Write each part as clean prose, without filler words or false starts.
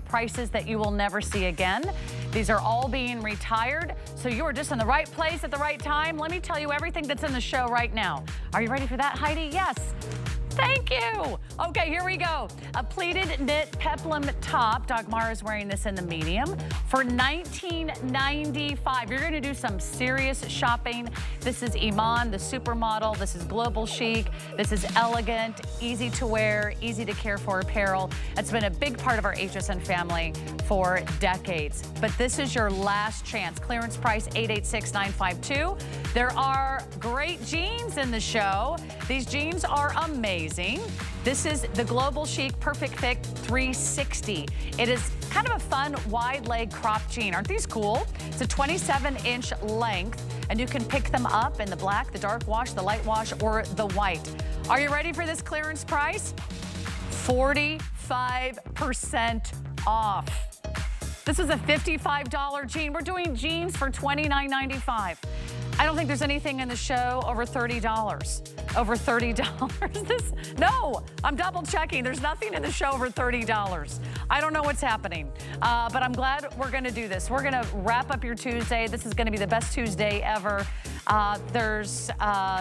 prices that you will never see again. These are all being retired, so you are just in the right place at the right time. Let me tell you everything that's in the show right now. Are you ready for that, Heidi? Yes. Thank you. Okay, here we go. A pleated knit peplum top. Dagmar is wearing this in the medium for $19.95. You're gonna do some serious shopping. This is IMAN, the supermodel. This is global chic. This is elegant, easy to wear, easy to care for apparel. It's been a big part of our HSN family for decades. But this is your last chance. Clearance price $886,952. There are great jeans in the show. These jeans are amazing. This is the Global Chic Perfect Fit 360. It is kind of a fun wide leg crop jean. Aren't these cool? It's a 27-inch length, and you can pick them up in the black, the dark wash, the light wash, or the white. Are you ready for this clearance price? 45% off. This is a $55 jean. We're doing jeans for $29.95. I don't think there's anything in the show over $30. Over $30. No, I'm double checking. There's nothing in the show over $30. I don't know what's happening, but I'm glad we're gonna do this. We're gonna wrap up your Tuesday. This is gonna be the best Tuesday ever. There's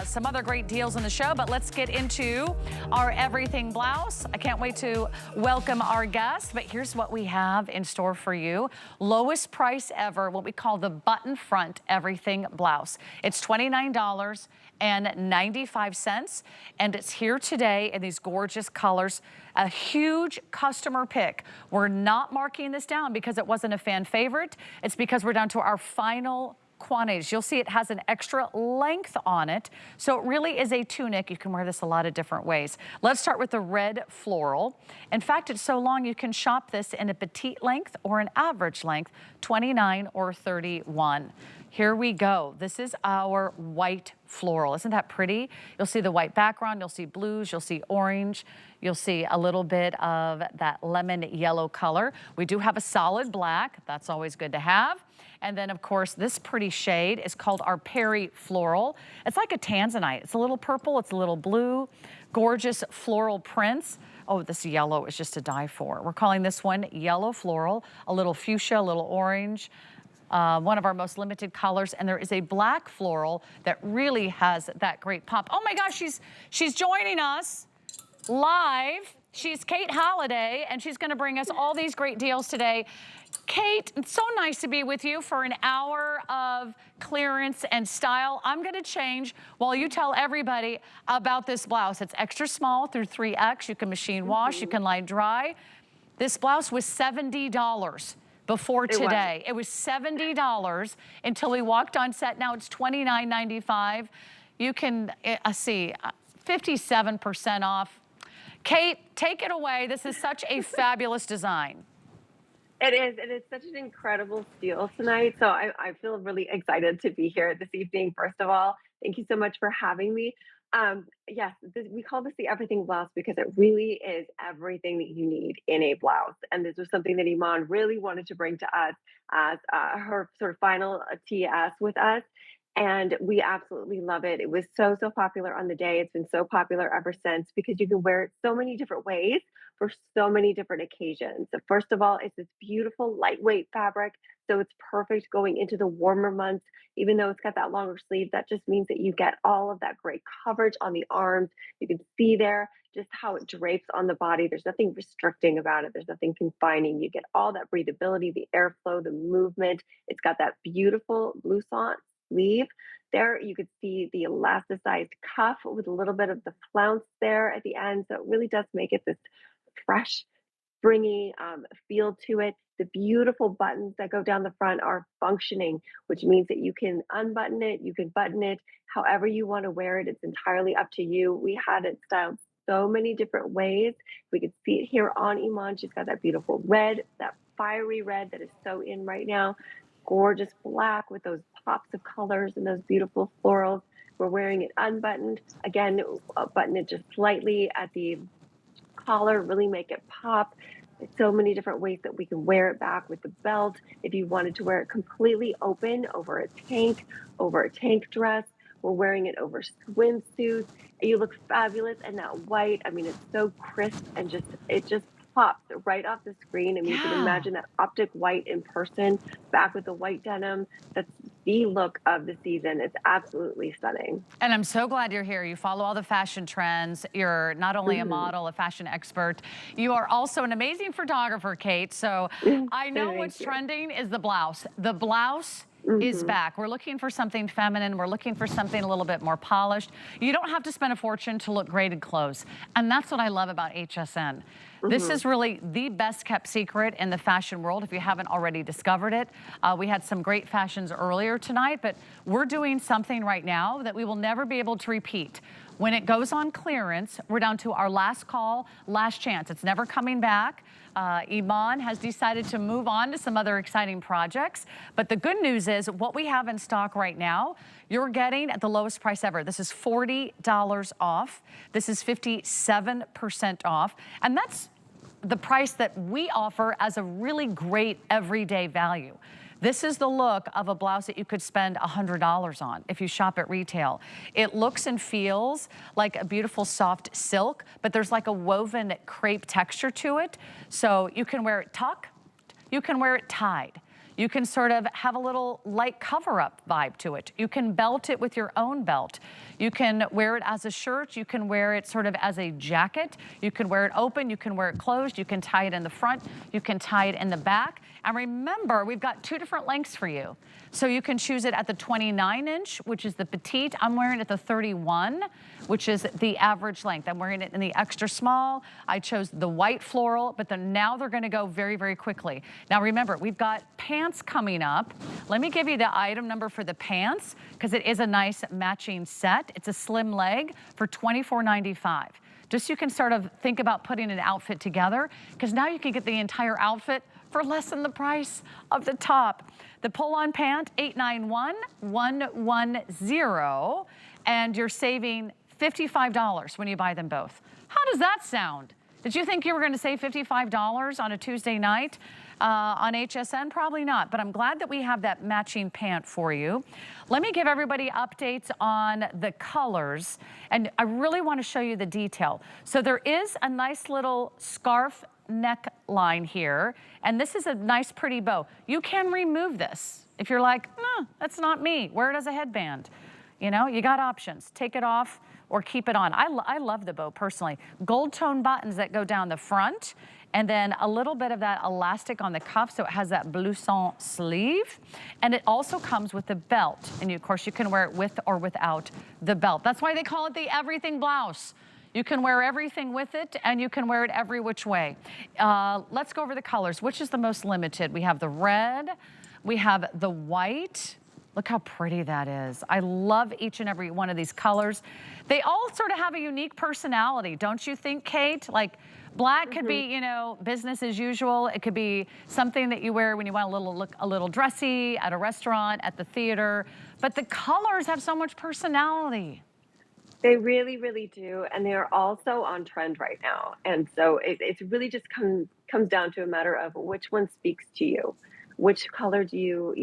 some other great deals in the show, but let's get into our everything blouse. I can't wait to welcome our guest, but here's what we have in store for you. Lowest price ever, what we call the button front everything blouse. It's $29.95, and it's here today in these gorgeous colors. A huge customer pick. We're not marking this down because it wasn't a fan favorite. It's because we're down to our final quantities. You'll see it has an extra length on it. So it really is a tunic. You can wear this a lot of different ways. Let's start with the red floral. In fact, it's so long you can shop this in a petite length or an average length, 29 or 31. Here we go. This is our white floral. Isn't that pretty? You'll see the white background, you'll see blues, you'll see orange, you'll see a little bit of that lemon yellow color. We do have a solid black. That's always good to have. And then, of course, this pretty shade is called our Perry Floral. It's like a tanzanite. It's a little purple, it's a little blue. Gorgeous floral prints. Oh, this yellow is just to die for. We're calling this one Yellow Floral. A little fuchsia, a little orange. One of our most limited colors, and there is a black floral that really has that great pop. Oh my gosh, she's joining us live. She's Kate Holliday, and she's gonna bring us all these great deals today. Kate, it's so nice to be with you for an hour of clearance and style. I'm gonna change while you tell everybody about this blouse. It's extra small through 3X. You can machine wash, you can line dry. This blouse was $70 before today. It was $70 until we walked on set. Now it's $29.95. You can see 57% off. Kate, take it away. This is such a fabulous design. It is. It is such an incredible steal tonight. So I feel really excited to be here this evening. First of all, thank you so much for having me. Yes, we call this the everything blouse because it really is everything that you need in a blouse. And this was something that Iman really wanted to bring to us as her sort of final TS with us. And we absolutely love it. It was so, so popular on the day. It's been so popular ever since because you can wear it so many different ways for so many different occasions. So first of all, it's this beautiful lightweight fabric. So it's perfect going into the warmer months. Even though it's got that longer sleeve, that just means that you get all of that great coverage on the arms. You can see there just how it drapes on the body. There's nothing restricting about it. There's nothing confining. You get all that breathability, the airflow, the movement. It's got that beautiful blouson sleeve. There you could see the elasticized cuff with a little bit of the flounce there at the end. So it really does make it this fresh, springy feel to it. The beautiful buttons that go down the front are functioning, which means that you can unbutton it, you can button it however you want to wear it. It's entirely up to you. We had it styled so many different ways. We could see it here on Iman. She's got that beautiful red, that fiery red that is so in right now. Gorgeous black with those pops of colors and those beautiful florals. We're wearing it unbuttoned. Again, button it just slightly at the collar, really make it pop. There's so many different ways that we can wear it back with the belt. If you wanted to wear it completely open over a tank dress, we're wearing it over swimsuits. You look fabulous in that white. I mean, it's so crisp and it just pops right off the screen. I mean, you can Yeah. imagine that optic white in person, back with the white denim. That's the look of the season. It's absolutely stunning. And I'm so glad you're here. You follow all the fashion trends. You're not only a Hmm. model, a fashion expert, you are also an amazing photographer, Kate. So I know Thank what's you. trending is the blouse. The blouse is Hmm. back. We're looking for something feminine. We're looking for something a little bit more polished. You don't have to spend a fortune to look great in clothes. And that's what I love about HSN. This Hmm. is really the best kept secret in the fashion world if you haven't already discovered it. We had some great fashions earlier tonight, but we're doing something right now that we will never be able to repeat. When it goes on clearance, we're down to our last call, last chance. It's never coming back. Iman has decided to move on to some other exciting projects. But the good news is what we have in stock right now, you're getting at the lowest price ever. This is $40 off. This is 57% off. And that's the price that we offer as a really great everyday value. This is the look of a blouse that you could spend $100 on if you shop at retail. It looks and feels like a beautiful soft silk, but there's like a woven crepe texture to it. So you can wear it tucked, you can wear it tied. You can sort of have a little light cover-up vibe to it. You can belt it with your own belt. You can wear it as a shirt. You can wear it sort of as a jacket. You can wear it open. You can wear it closed. You can tie it in the front. You can tie it in the back. And remember, we've got 2 different lengths for you. So you can choose it at the 29-inch, which is the petite. I'm wearing it at the 31, which is the average length. I'm wearing it in the extra small. I chose the white floral, but then now they're gonna go very, very quickly. Now remember, we've got pants coming up. Let me give you the item number for the pants, because it is a nice matching set. It's a slim leg for $24.95. Just so you can sort of think about putting an outfit together, because now you can get the entire outfit for less than the price of the top. The pull-on pant, $891,110, and you're saving $55 when you buy them both. How does that sound? Did you think you were going to save $55 on a Tuesday night on HSN? Probably not, but I'm glad that we have that matching pant for you. Let me give everybody updates on the colors, and I really want to show you the detail. So there is a nice little scarf neckline here, and this is a nice pretty bow. You can remove this if you're like, no, that's not me. Wear it as a headband. You know, you got options. Take it off or keep it on. I love the bow personally. Gold tone buttons that go down the front, and then a little bit of that elastic on the cuff, so it has that blouson sleeve. And it also comes with the belt. And of course, you can wear it with or without the belt. That's why they call it the everything blouse. You can wear everything with it, and you can wear it every which way. Let's go over the colors. Which is the most limited? We have the red, we have the white. Look how pretty that is. I love each and every one of these colors. They all sort of have a unique personality, don't you think, Kate? Like black could be, you know, business as usual. It could be something that you wear when you want look a little dressy at a restaurant, at the theater. But the colors have so much personality. They really, really do, and they're also on trend right now. And so it's really just comes down to a matter of which one speaks to you, which color do you,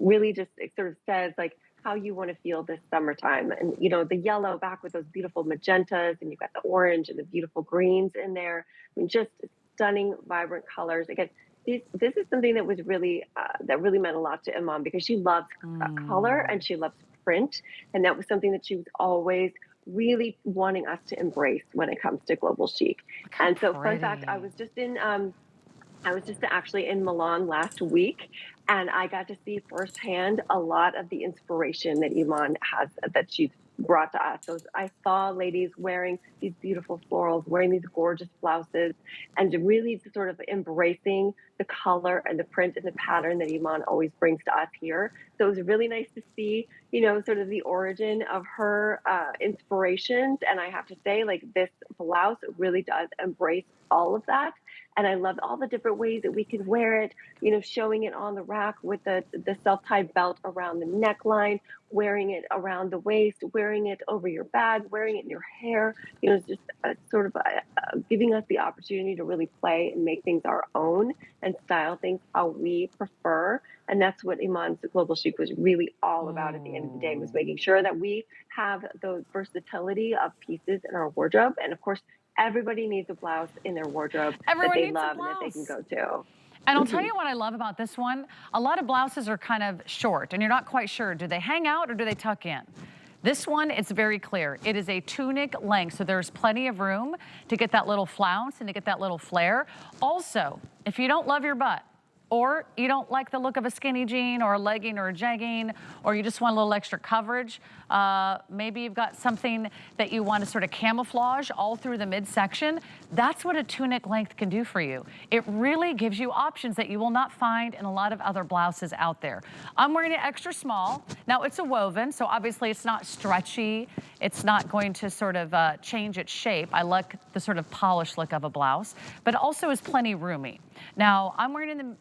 really just it sort of says like how you want to feel this summertime. And the yellow back with those beautiful magentas, and you've got the orange and the beautiful greens in there. I mean, just stunning, vibrant colors. Again, this is something that was really that really meant a lot to Imam because she loves color and she loves print, and that was something that she was always really wanting us to embrace when it comes to global chic. Look how And so, fun fact, pretty. I was just actually in Milan last week, and I got to see firsthand a lot of the inspiration that Iman has that she's brought to us. So I saw ladies wearing these beautiful florals, wearing these gorgeous blouses, and really sort of embracing the color and the print and the pattern that Iman always brings to us here. So it was really nice to see, sort of the origin of her inspirations. And I have to say, like, this blouse really does embrace all of that. And I love all the different ways that we could wear it, showing it on the rack with the self-tied belt around the neckline, wearing it around the waist, wearing it over your bag, wearing it in your hair. It's just sort of giving us the opportunity to really play and make things our own and style things how we prefer. And that's what Iman's Global Chic was really all about at the end of the day, was making sure that we have the versatility of pieces in our wardrobe. And of course, Everybody needs a blouse in their wardrobe that Everyone they needs a love and that they can blouse. go to. And I'll tell Mhm. you what I love about this one. A lot of blouses are kind of short and you're not quite sure. Do they hang out or do they tuck in? This one, it's very clear. It is a tunic length, so there's plenty of room to get that little flounce and to get that little flare. Also, if you don't love your butt, or you don't like the look of a skinny jean or a legging or a jegging, or you just want a little extra coverage, maybe you've got something that you want to sort of camouflage all through the midsection, that's what a tunic length can do for you. It really gives you options that you will not find in a lot of other blouses out there. I'm wearing it extra small. Now it's a woven, so obviously it's not stretchy. It's not going to sort of change its shape. I like the sort of polished look of a blouse, but it also is plenty roomy. Now I'm wearing it in the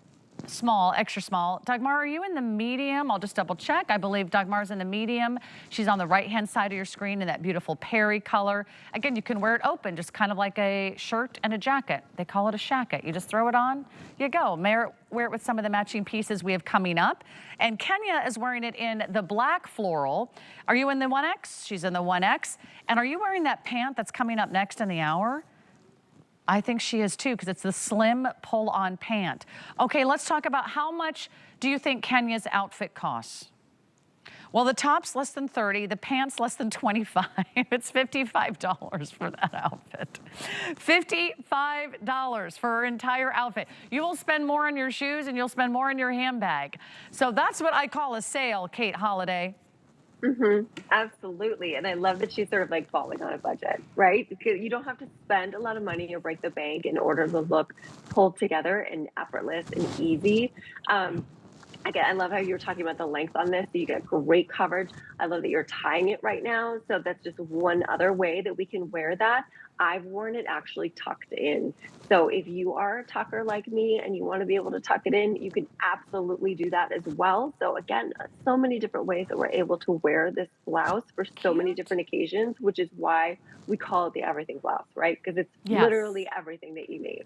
small, extra small. Dagmar, are you in the medium? I'll just double check. I believe Dagmar's in the medium. She's on the right-hand side of your screen in that beautiful Perry color. Again, you can wear it open, just kind of like a shirt and a jacket. They call it a shacket. You just throw it on, you go. Wear it with some of the matching pieces we have coming up. And Kenya is wearing it in the black floral. Are you in the 1X? She's in the 1X. And are you wearing that pant that's coming up next in the hour? I think she is too, because it's the slim pull-on pant. Okay, let's talk about how much do you think Kenya's outfit costs? Well, the top's less than 30, the pant's less than 25. It's $55 for that outfit. $55 for her entire outfit. You will spend more on your shoes and you'll spend more on your handbag. So that's what I call a sale, Kate Holiday. Absolutely. And I love that she's sort of like falling on a budget, right? Because you don't have to spend a lot of money or break the bank in order to look pulled together and effortless and easy. Again, I love how you were talking about the length on this. So you get great coverage. I love that you're tying it right now. So that's just one other way that we can wear that. I've worn it actually tucked in. So if you are a tucker like me and you want to be able to tuck it in, you can absolutely do that as well. So again, so many different ways that we're able to wear this blouse for so many Cute. different occasions, which is why we call it the everything blouse, right? Because it's Yes. literally everything that you need.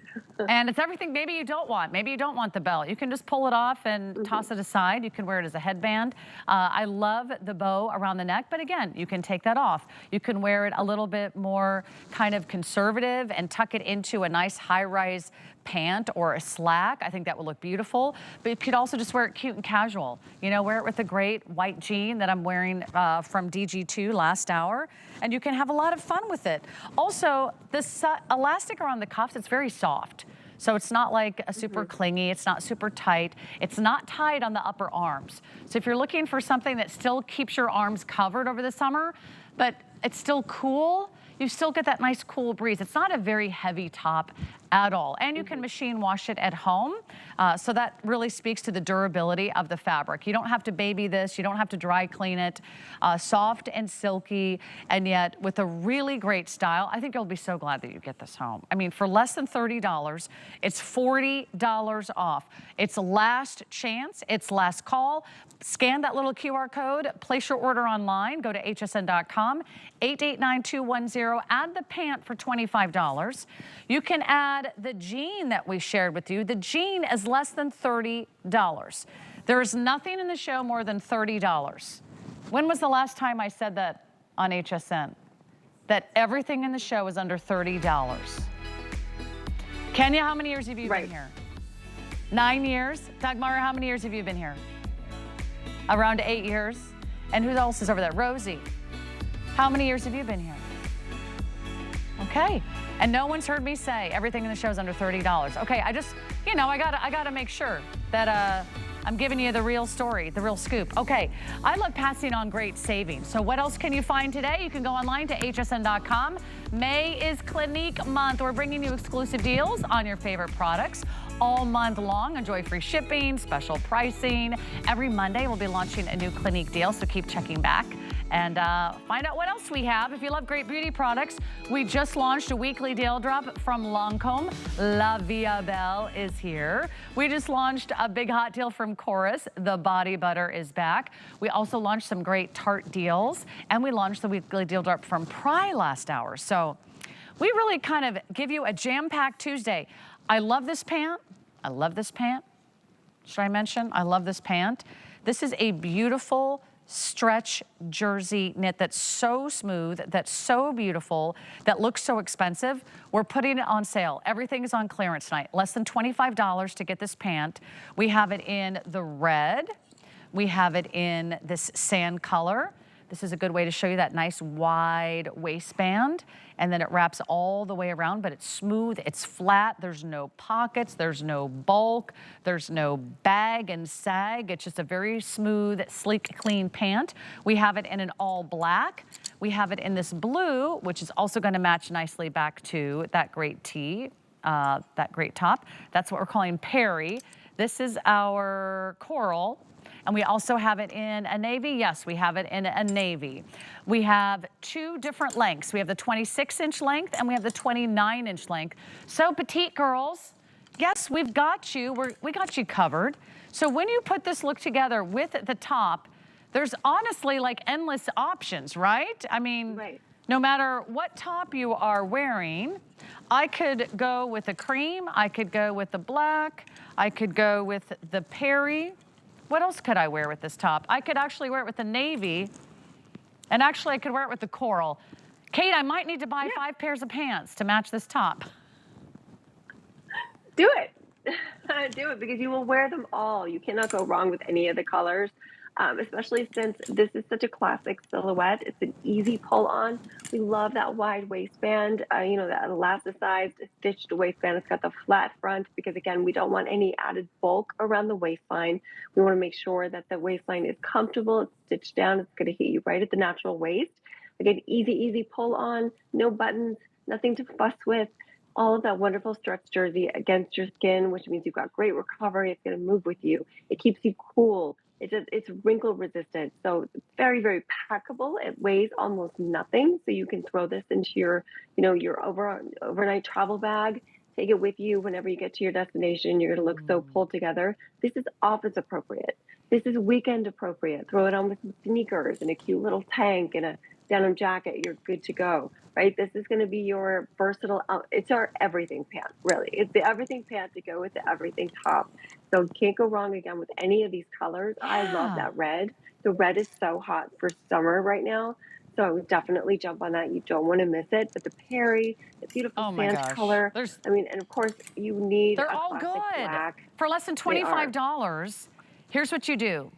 And it's everything maybe you don't want. Maybe you don't want the belt. You can just pull it off and toss it aside. You can wear it as a headband. I love the bow around the neck, but again, you can take that off. You can wear it a little bit more kind of conservative and tuck it into a nice high-rise pant or a slack. I think that would look beautiful, but you could also just wear it cute and casual. You know, wear it with a great white jean that I'm wearing from DG2 last hour, and you can have a lot of fun with it. Also, this elastic around the cuffs, it's very soft. So it's not like a super clingy, it's not super tight, it's not tight on the upper arms. So if you're looking for something that still keeps your arms covered over the summer, but it's still cool, you still get that nice cool breeze. It's not a very heavy top at all. And you can machine wash it at home. So that really speaks to the durability of the fabric. You don't have to baby this. You don't have to dry clean it. Soft and silky, and yet with a really great style. I think you'll be so glad that you get this home. I mean, for less than $30, it's $40 off. It's last chance. It's last call. Scan that little QR code, place your order online, go to hsn.com, 889210, add the pant for $25. You can add the jean that we shared with you. The jean is less than $30. There is nothing in the show more than $30. When was the last time I said that on HSN? That everything in the show is under $30. Kenya, how many years have you been here? 9 years. Dagmar, how many years have you been here? Around 8 years. And who else is over there? Rosie, how many years have you been here? Okay. And no one's heard me say everything in the show is under $30. Okay, I just, you know, I gotta make sure that I'm giving you the real story, the real scoop. Okay, I love passing on great savings. So what else can you find today? You can go online to hsn.com. May is Clinique month. We're bringing you exclusive deals on your favorite products all month long. Enjoy free shipping, special pricing. Every Monday, we'll be launching a new Clinique deal, so keep checking back and find out what else we have. If you love great beauty products, we just launched a weekly deal drop from Lancome. La Vie Belle is here. We just launched a big hot deal from Chorus. The body butter is back. We also launched some great Tarte deals, and we launched the weekly deal drop from Pry last hour. So we really kind of give you a jam-packed Tuesday. I love this pant. I love this pant. Should I mention? I love this pant. This is a beautiful stretch jersey knit that's so smooth, that's so beautiful, that looks so expensive. We're putting it on sale. Everything is on clearance tonight. Less than $25 to get this pant. We have it in the red. We have it in this sand color. This is a good way to show you that nice wide waistband. And then it wraps all the way around, but it's smooth, it's flat, there's no pockets, there's no bulk, there's no bag and sag. It's just a very smooth, sleek, clean pant. We have it in an all black. We have it in this blue, which is also gonna match nicely back to that great tee, that great top. That's what we're calling Perry. This is our coral. And we also have it in a navy. Yes, we have it in a navy. We have two different lengths. We have the 26-inch length and we have the 29-inch length. So petite girls, yes, we've got you. We got you covered. So when you put this look together with the top, there's honestly like endless options, right? I mean, Right. no matter what top you are wearing, I could go with the cream, I could go with the black, I could go with the Perry. What else could I wear with this top? I could actually wear it with the navy, and actually I could wear it with the coral. Kate, I might need to buy 5 pairs of pants to match this top. Do it. Do it because you will wear them all. You cannot go wrong with any of the colors, especially since this is such a classic silhouette. It's an easy pull on. We love that wide waistband, you know, that elasticized stitched waistband. It's got the flat front because, again, we don't want any added bulk around the waistline. We want to make sure that the waistline is comfortable. It's stitched down. It's going to hit you right at the natural waist. Again, easy pull on, no buttons, nothing to fuss with. All of that wonderful stretch jersey against your skin, which means you've got great recovery. It's going to move with you. It keeps you cool. It's wrinkle resistant. So it's very packable. It weighs almost nothing. So you can throw this into your, you know, your overnight travel bag. Take it with you whenever you get to your destination. You're going to look so pulled together. This is office appropriate. This is weekend appropriate. Throw it on with some sneakers and a cute little tank and a denim jacket. You're good to go. Right? This is going to be your versatile, it's our everything pant, really. It's the everything pant to go with the everything top. So can't go wrong again with any of these colors. I love Yeah. that red. The red is so hot for summer right now. So I would definitely jump on that. You don't want to miss it. But the Perry, the beautiful Oh my sand gosh. color. I mean, and of course, you need They're a all classic good. black. For less than They are. $25, here's what you do.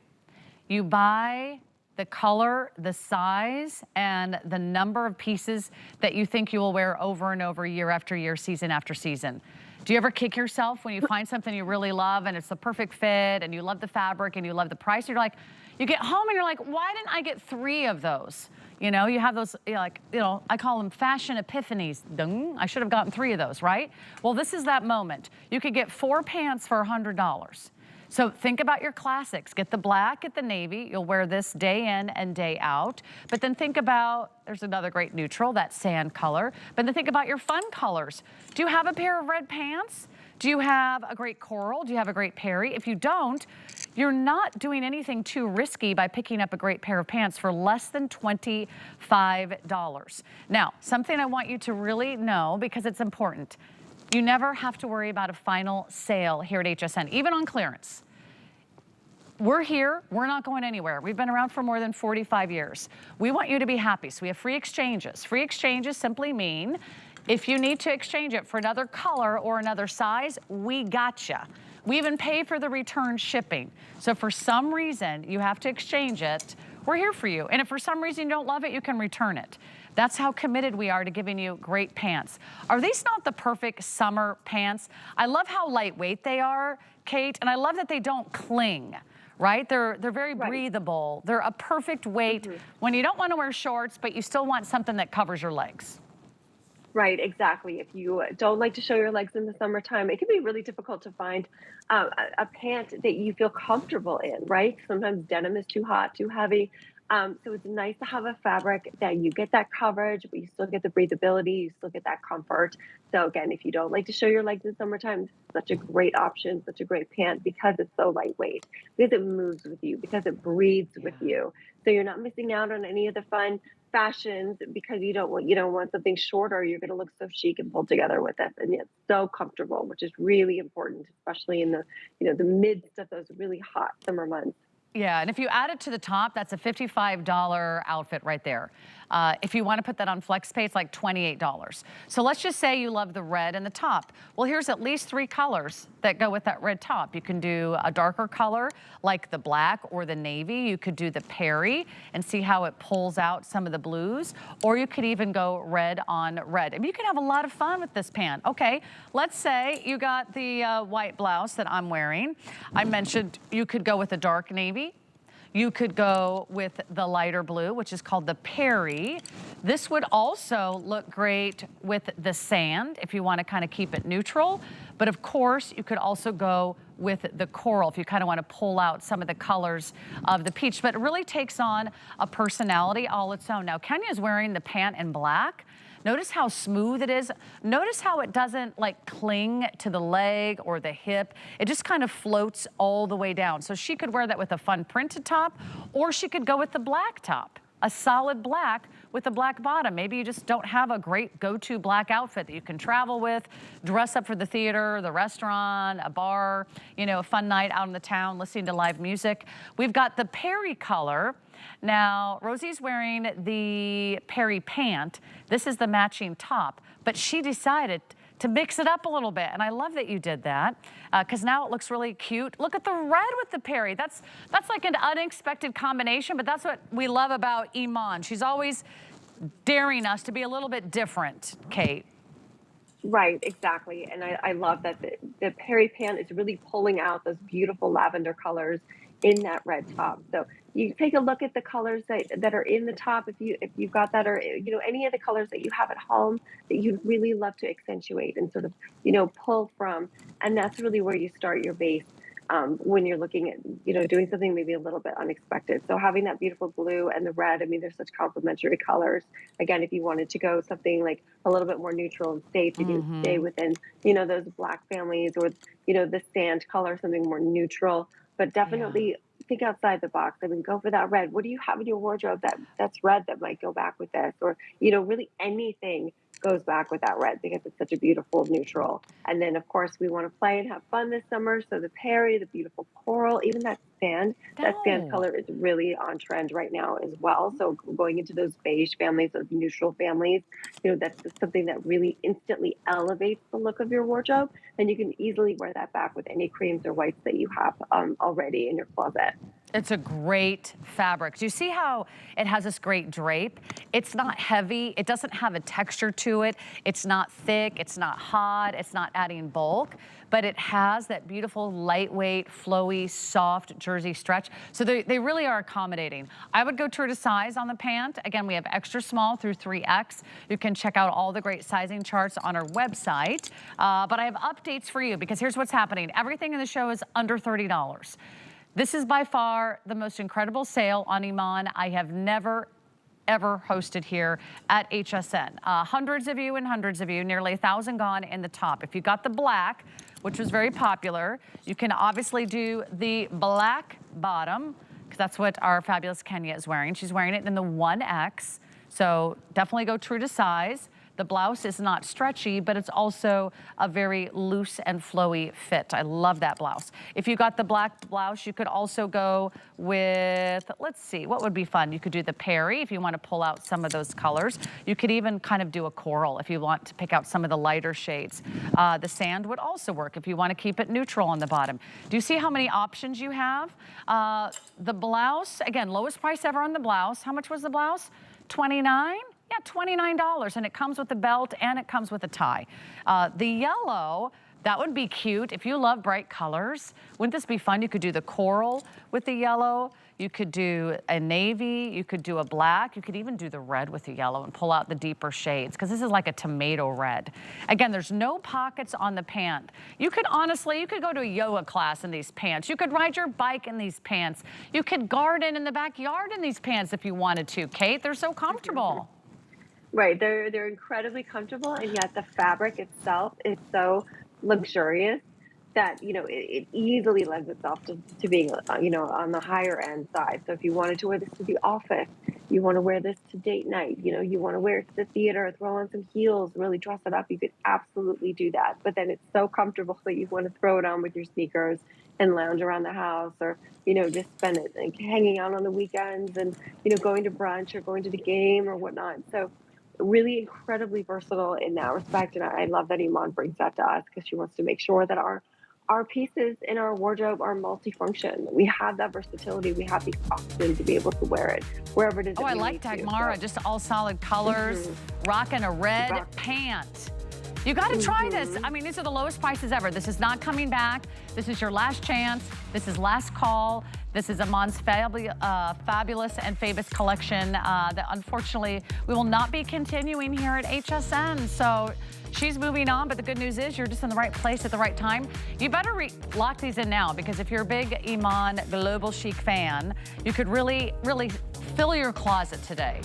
You buy the color, the size, and the number of pieces that you think you will wear over and over, year after year, season after season. Do you ever kick yourself when you find something you really love and it's the perfect fit and you love the fabric and you love the price? You're like, you get home and you're like, why didn't I get 3 of those? You know, you have those, like, you know, I call them fashion epiphanies. Dung, I should have gotten 3 of those, right? Well, this is that moment. You could get 4 pants for $100. So think about your classics. Get the black, get the navy. You'll wear this day in and day out. But then think about, there's another great neutral, that sand color. But then think about your fun colors. Do you have a pair of red pants? Do you have a great coral? Do you have a great Perry? If you don't, you're not doing anything too risky by picking up a great pair of pants for less than $25. Now, something I want you to really know, because it's important. You never have to worry about a final sale here at HSN, even on clearance. We're here, we're not going anywhere. We've been around for more than 45 years. We want you to be happy, so we have free exchanges. Free exchanges simply mean if you need to exchange it for another color or another size, we gotcha. We even pay for the return shipping. So if for some reason you have to exchange it, we're here for you. And if for some reason you don't love it, you can return it. That's how committed we are to giving you great pants. Are these not the perfect summer pants? I love how lightweight they are, Kate, and I love that they don't cling, right? They're very breathable. They're a perfect weight when you don't want to wear shorts, but you still want something that covers your legs. Right, exactly. If you don't like to show your legs in the summertime, it can be really difficult to find a pant that you feel comfortable in, right? Sometimes denim is too hot, too heavy. So it's nice to have a fabric that you get that coverage, but you still get the breathability, you still get that comfort. So again, if you don't like to show your legs in summertime, this is such a great option, such a great pant because it's so lightweight, because it moves with you, because it breathes with you. So you're not missing out on any of the fun fashions because you don't want something shorter. You're going to look so chic and pulled together with it, and it's so comfortable, which is really important, especially in the the midst of those really hot summer months. Yeah, and if you add it to the top, that's a $55 outfit right there. If you want to put that on FlexPay, it's like $28. So let's just say you love the red and the top. Well, here's at least 3 colors that go with that red top. You can do a darker color like the black or the navy. You could do the Perry and see how it pulls out some of the blues, or you could even go red on red. I mean, you can have a lot of fun with this pant. Okay, let's say you got the white blouse that I'm wearing. I mentioned you could go with a dark navy. You could go with the lighter blue, which is called the Perry. This would also look great with the sand if you want to kind of keep it neutral. But of course, you could also go with the coral if you kind of want to pull out some of the colors of the peach. But it really takes on a personality all its own. Now, Kenya's wearing the pant in black. Notice how smooth it is. Notice how it doesn't like cling to the leg or the hip. It just kind of floats all the way down. So she could wear that with a fun printed top, or she could go with the black top, a solid black with a black bottom. Maybe you just don't have a great go-to black outfit that you can travel with, dress up for the theater, the restaurant, a bar, you know, a fun night out in the town, listening to live music. We've got the Perry color. Now, Rosie's wearing the Perry pant. This is the matching top, but she decided to mix it up a little bit. And I love that you did that because now it looks really cute. Look at the red with the Perry. That's like an unexpected combination, but that's what we love about Iman. She's always daring us to be a little bit different, Kate. Right, exactly. And I love that the Perry pant is really pulling out those beautiful lavender colors in that red top. So you take a look at the colors that are in the top if you've got that, or you know, any of the colors that you have at home that you'd really love to accentuate and sort of, you know, pull from. And that's really where you start your base. When you're looking at, you know, doing something maybe a little bit unexpected. So having that beautiful blue and the red, I mean, they're such complementary colors. Again, if you wanted to go something like a little bit more neutral and stay, if you can stay within, you know, those black families, or, you know, the sand color, something more neutral, but Yeah. definitely think outside the box. I mean, go for that red. What do you have in your wardrobe that's red that might go back with this? Or, you know, really anything goes back with that red because it's such a beautiful neutral. And then of course we want to play and have fun this summer. So the Perry, the beautiful coral, even that sand No. color is really on trend right now as well. So going into those beige families, those neutral families, you know, that's just something that really instantly elevates the look of your wardrobe. And you can easily wear that back with any creams or whites that you have already in your closet. It's a great fabric. Do you see how it has this great drape? It's not heavy. It doesn't have a texture to it. It's not thick. It's not hot. It's not adding bulk, but it has that beautiful, lightweight, flowy, soft jersey stretch. So they really are accommodating. I would go true to size on the pant. Again, we have extra small through 3X. You can check out all the great sizing charts on our website. But I have updates for you because here's what's happening. Everything in the show is under $30. This is by far the most incredible sale on Iman I have never, ever hosted here at HSN. Hundreds of you, nearly 1,000 gone in the top. If you got the black, which was very popular, you can obviously do the black bottom, because that's what our fabulous Kenya is wearing. She's wearing it in the 1X, so definitely go true to size. The blouse is not stretchy, but it's also a very loose and flowy fit. I love that blouse. If you got the black blouse, you could also go with, let's see, what would be fun? You could do the Perry if you want to pull out some of those colors. You could even kind of do a coral if you want to pick out some of the lighter shades. The sand would also work if you want to keep it neutral on the bottom. Do you see how many options you have? The blouse, again, lowest price ever on the blouse. How much was the blouse? $29? Yeah, $29, and it comes with a belt and it comes with a tie. The yellow, that would be cute. If you love bright colors, wouldn't this be fun? You could do the coral with the yellow. You could do a navy. You could do a black. You could even do the red with the yellow and pull out the deeper shades because this is like a tomato red. Again, there's no pockets on the pant. You could honestly, you could go to a yoga class in these pants. You could ride your bike in these pants. You could garden in the backyard in these pants if you wanted to, Kate. They're so comfortable. Right, they're incredibly comfortable, and yet the fabric itself is so luxurious that, you know, it easily lends itself to being, you know, on the higher end side. So if you wanted to wear this to the office, You want to wear this to date night. You know, you want to wear it to the theater, throw on some heels, really dress it up. You could absolutely do that. But then it's so comfortable that you want to throw it on with your sneakers and lounge around the house, or, you know, just spend it like hanging out on the weekends and, you know, going to brunch or going to the game or whatnot. So really incredibly versatile in that respect. And I love that Iman brings that to us because she wants to make sure that our pieces in our wardrobe are multifunction. We have that versatility. We have the option to be able to wear it wherever it is Oh, that I we like need that, to. Mara. So, Just all solid colors, rocking a red rock. pant. You got to try this. I mean, these are the lowest prices ever. This is not coming back. This is your last chance. This is last call. This is Iman's fabulous and famous collection that unfortunately we will not be continuing here at HSN. So she's moving on, but the good news is you're just in the right place at the right time. You better lock these in now, because if you're a big Iman Global Chic fan, you could really, really fill your closet today.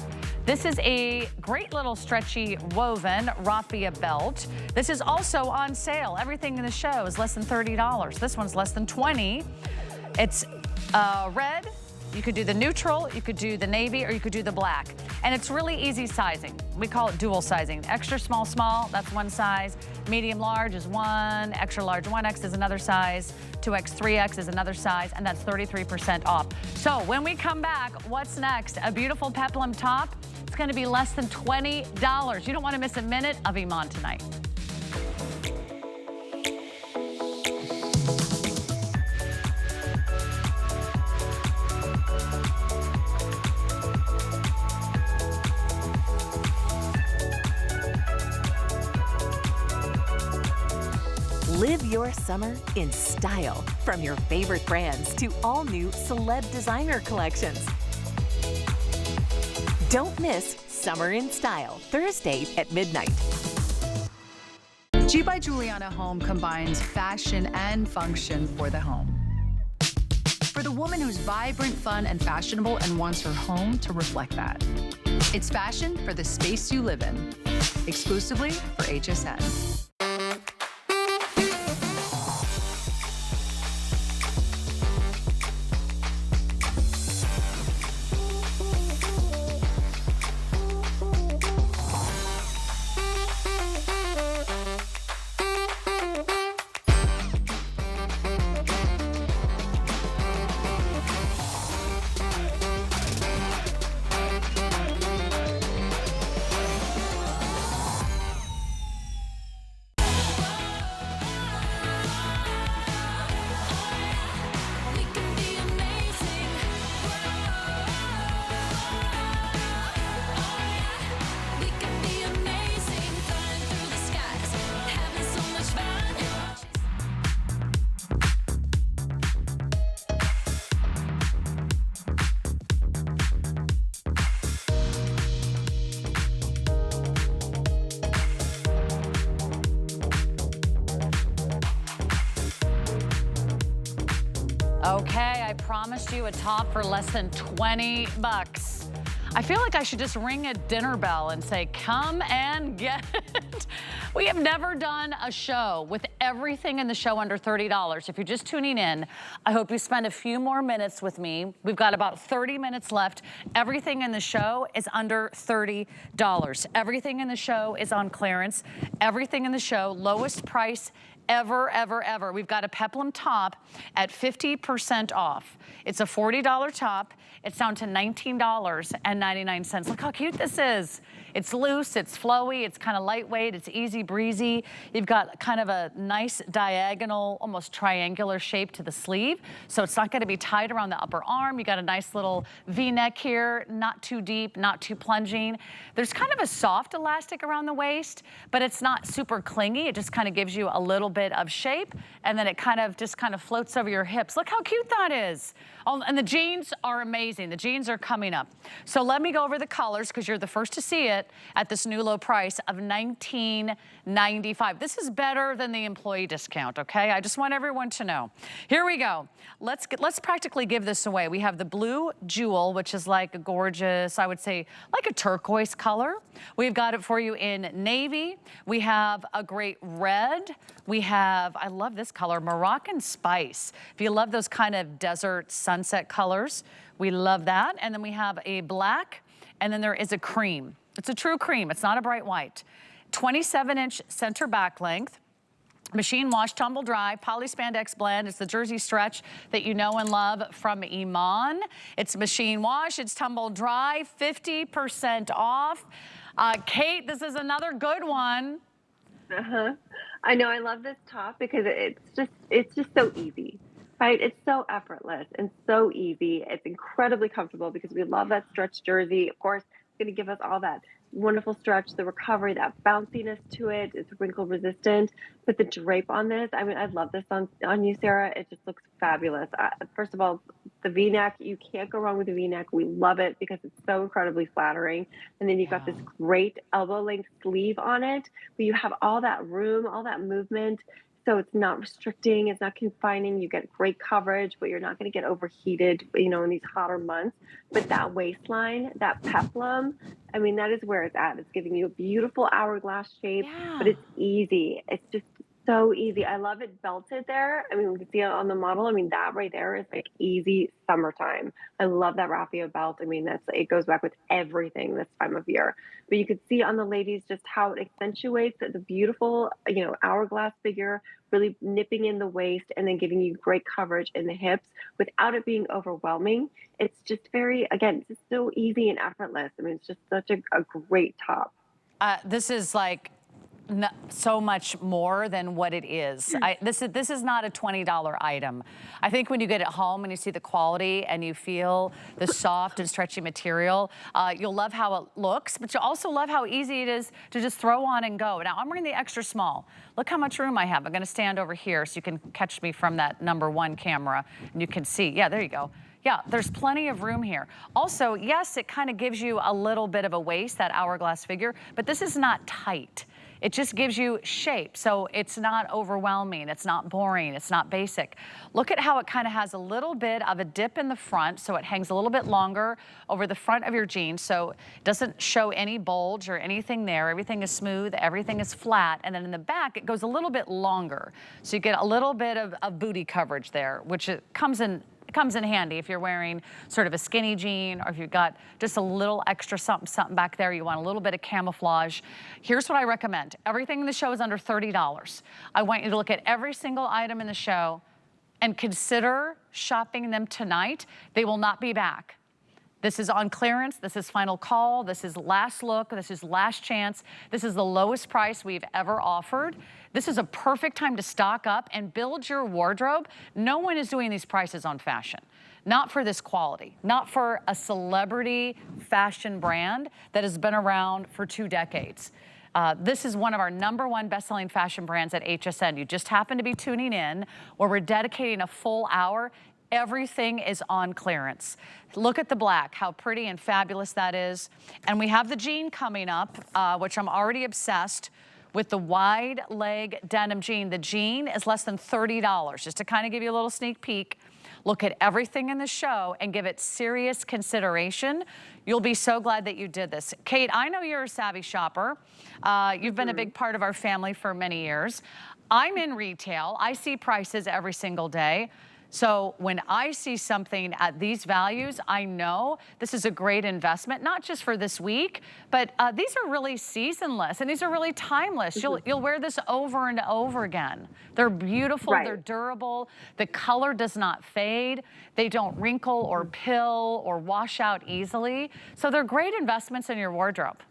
This is a great little stretchy woven raffia belt. This is also on sale. Everything in the show is less than $30. This one's less than $20. It's red. You could do the neutral, you could do the navy, or you could do the black. And it's really easy sizing. We call it dual sizing. Extra small, small, that's one size. Medium large is one, extra large 1X is another size, 2X, 3X is another size, and that's 33% off. So when we come back, what's next? A beautiful peplum top. It's gonna be less than $20. You don't wanna miss a minute of Iman tonight. Live your summer in style. From your favorite brands to all new celeb designer collections. Don't miss Summer in Style, Thursday at midnight. G by Juliana Home combines fashion and function for the home. For the woman who's vibrant, fun, and fashionable and wants her home to reflect that. It's fashion for the space you live in. Exclusively for HSN. Okay, I promised you a top for less than 20 bucks. I feel like I should just ring a dinner bell and say, come and get it. We have never done a show with everything in the show under $30. If you're just tuning in, I hope you spend a few more minutes with me. We've got about 30 minutes left. Everything in the show is under $30. Everything in the show is on clearance. Everything in the show, lowest price ever, ever, ever. We've got a peplum top at 50% off. It's a $40 top. It's down to $19.99. Look how cute this is. It's loose, it's flowy, it's kind of lightweight, it's easy breezy. You've got kind of a nice diagonal, almost triangular shape to the sleeve. So it's not gonna be tied around the upper arm. You got a nice little V-neck here, not too deep, not too plunging. There's kind of a soft elastic around the waist, but it's not super clingy. It just kind of gives you a little bit of shape, and then it kind of floats over your hips. Look how cute that is. Oh, and the jeans are amazing. The jeans are coming up. So let me go over the colors because you're the first to see it at this new low price of $19.95. This is better than the employee discount, okay? I just want everyone to know. Here we go. Let's practically give this away. We have the blue jewel, which is like a gorgeous, I would say, like a turquoise color. We've got it for you in navy. We have a great red. We have, I love this color, Moroccan Spice. If you love those kind of desert sunset colors, we love that. And then we have a black and then there is a cream. It's a true cream. It's not a bright white. 27-inch center back length. Machine wash, tumble dry, poly spandex blend. It's the jersey stretch that you know and love from IMAN. It's machine wash, it's tumble dry, 50% off. Kate, this is another good one. I know, I love this top because it's just so easy, right? It's so effortless and so easy. It's incredibly comfortable because we love that stretch jersey. Of course, it's going to give us all that wonderful stretch, the recovery, that bounciness to it. It's wrinkle resistant. But the drape on this, I mean, I love this on you, Sarah. It just looks fabulous. First of all, the V-neck, you can't go wrong with the V-neck. We love it because it's so incredibly flattering. And then you've got this great elbow length sleeve on it, but you have all that room, all that movement. So it's not restricting, it's not confining. You get great coverage, but you're not going to get overheated, you know, in these hotter months. But that waistline, that peplum, I mean, that is where it's at. It's giving you a beautiful hourglass shape, but it's easy. It's just so easy. I love it belted there. I mean, we can see it on the model. I mean, that right there is like easy summertime. I love that raffia belt. I mean, it goes back with everything this time of year. But you could see on the ladies just how it accentuates the beautiful, you know, hourglass figure, really nipping in the waist and then giving you great coverage in the hips without it being overwhelming. It's just very, again, it's just so easy and effortless. I mean, it's just such a great top. This is like so much more than what it is. This is not a $20 item. I think when you get it home and you see the quality and you feel the soft and stretchy material, you'll love how it looks, but you'll also love how easy it is to just throw on and go. Now, I'm wearing the extra small. Look how much room I have. I'm gonna stand over here so you can catch me from that #1 camera and you can see. Yeah, there you go. Yeah, there's plenty of room here. Also, yes, it kind of gives you a little bit of a waist, that hourglass figure, but this is not tight. It just gives you shape, so it's not overwhelming, it's not boring, it's not basic. Look at how it kind of has a little bit of a dip in the front, so it hangs a little bit longer over the front of your jeans, so it doesn't show any bulge or anything there. Everything is smooth, everything is flat, and then in the back, it goes a little bit longer. So you get a little bit of booty coverage there, which it comes in handy if you're wearing sort of a skinny jean, or if you've got just a little extra something back there, you want a little bit of camouflage. Here's what I recommend. Everything in the show is under $30. I want you to look at every single item in the show and consider shopping them tonight. They will not be back. This is on clearance, this is final call, this is last look, this is last chance. This is the lowest price we've ever offered. This is a perfect time to stock up and build your wardrobe. No one is doing these prices on fashion. Not for this quality, not for a celebrity fashion brand that has been around for 2 decades. This is one of our #1 best-selling fashion brands at HSN. You just happen to be tuning in, where we're dedicating a full hour. Everything is on clearance. Look at the black, how pretty and fabulous that is. And we have the jean coming up, which I'm already obsessed with, the wide leg denim jean. The jean is less than $30, just to kind of give you a little sneak peek. Look at everything in the show and give it serious consideration. You'll be so glad that you did this. Kate, I know you're a savvy shopper. You've been a big part of our family for many years. I'm in retail. I see prices every single day. So when I see something at these values, I know this is a great investment, not just for this week, but these are really seasonless and these are really timeless. You'll wear this over and over again. They're beautiful, they're durable, the color does not fade, they don't wrinkle or pill or wash out easily. So they're great investments in your wardrobe.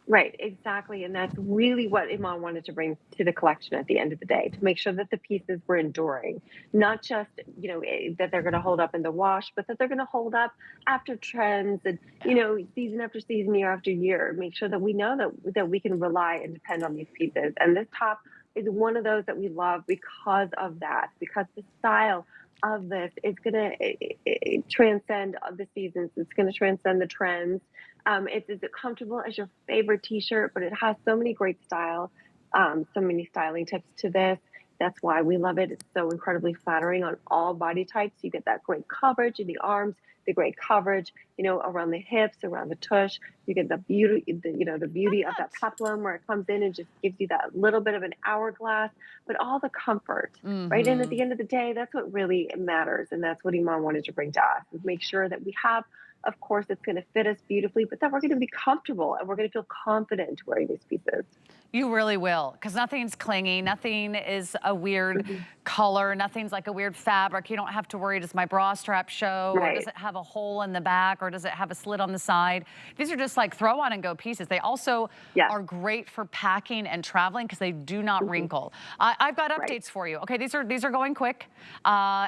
Right, exactly. And that's really what IMAN wanted to bring to the collection at the end of the day, to make sure that the pieces were enduring, not just, you know, that they're going to hold up in the wash, but that they're going to hold up after trends and, you know, season after season, year after year. Make sure that we know that we can rely and depend on these pieces. And this top is one of those that we love because of that, because the style of this is going to transcend the seasons. It's going to transcend the trends. It's as comfortable as your favorite t-shirt, but it has so many great style, so many styling tips to this. That's why we love it. It's so incredibly flattering on all body types. You get that great coverage in the arms, the great coverage, you know, around the hips, around the tush. You get the beauty, the beauty of that peplum, where it comes in and just gives you that little bit of an hourglass, but all the comfort, right? And at the end of the day, that's what really matters. And that's what IMAN wanted to bring to us, is make sure that we have Of course, it's going to fit us beautifully, but then we're going to be comfortable and we're going to feel confident wearing these pieces. You really will, because nothing's clingy, nothing is a weird color, nothing's like a weird fabric. You don't have to worry, does my bra strap show, or Right. does it have a hole in the back, or does it have a slit on the side? These are just like throw on and go pieces. They also Yes. are great for packing and traveling because they do not wrinkle. I've got Right. updates for you. Okay, these are going quick.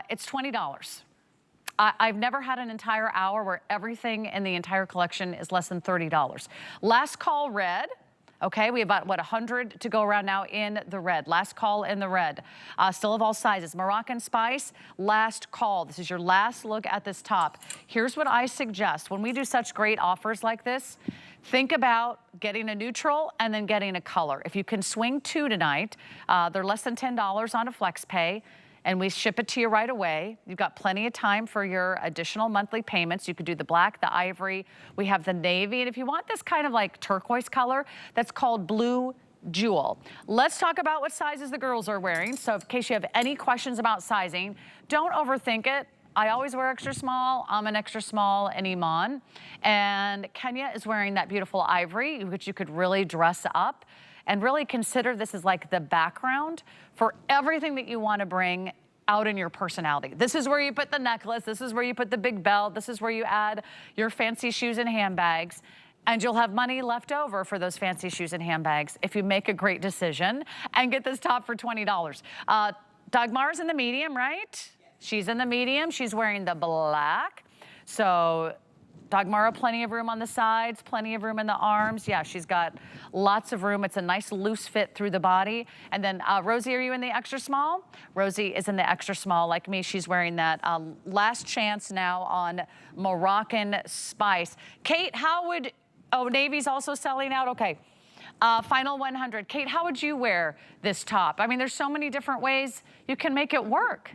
It's $20. I've never had an entire hour where everything in the entire collection is less than $30. Last call red. Okay, we have about, what, 100 to go around now in the red. Last call in the red. Still of all sizes. Moroccan Spice, last call. This is your last look at this top. Here's what I suggest. When we do such great offers like this, think about getting a neutral and then getting a color. If you can swing two tonight, they're less than $10 on a flex pay, and we ship it to you right away. You've got plenty of time for your additional monthly payments. You could do the black, the ivory. We have the navy. And if you want this kind of like turquoise color, that's called blue jewel. Let's talk about what sizes the girls are wearing. So in case you have any questions about sizing, don't overthink it. I always wear extra small. I'm an extra small in IMAN. And Kenya is wearing that beautiful ivory, which you could really dress up. And really consider this as like the background for everything that you want to bring out in your personality. This is where you put the necklace. This is where you put the big belt. This is where you add your fancy shoes and handbags. And you'll have money left over for those fancy shoes and handbags if you make a great decision and get this top for $20. Dagmar's in the medium, right? She's in the medium. She's wearing the black. So Dagmara, plenty of room on the sides, plenty of room in the arms. Yeah, she's got lots of room. It's a nice loose fit through the body. And then Rosie, are you in the extra small? Rosie is in the extra small like me. She's wearing that last chance now on Moroccan Spice. Kate, how would, oh, navy's also selling out? Okay. Final 100. Kate, how would you wear this top? I mean, there's so many different ways you can make it work.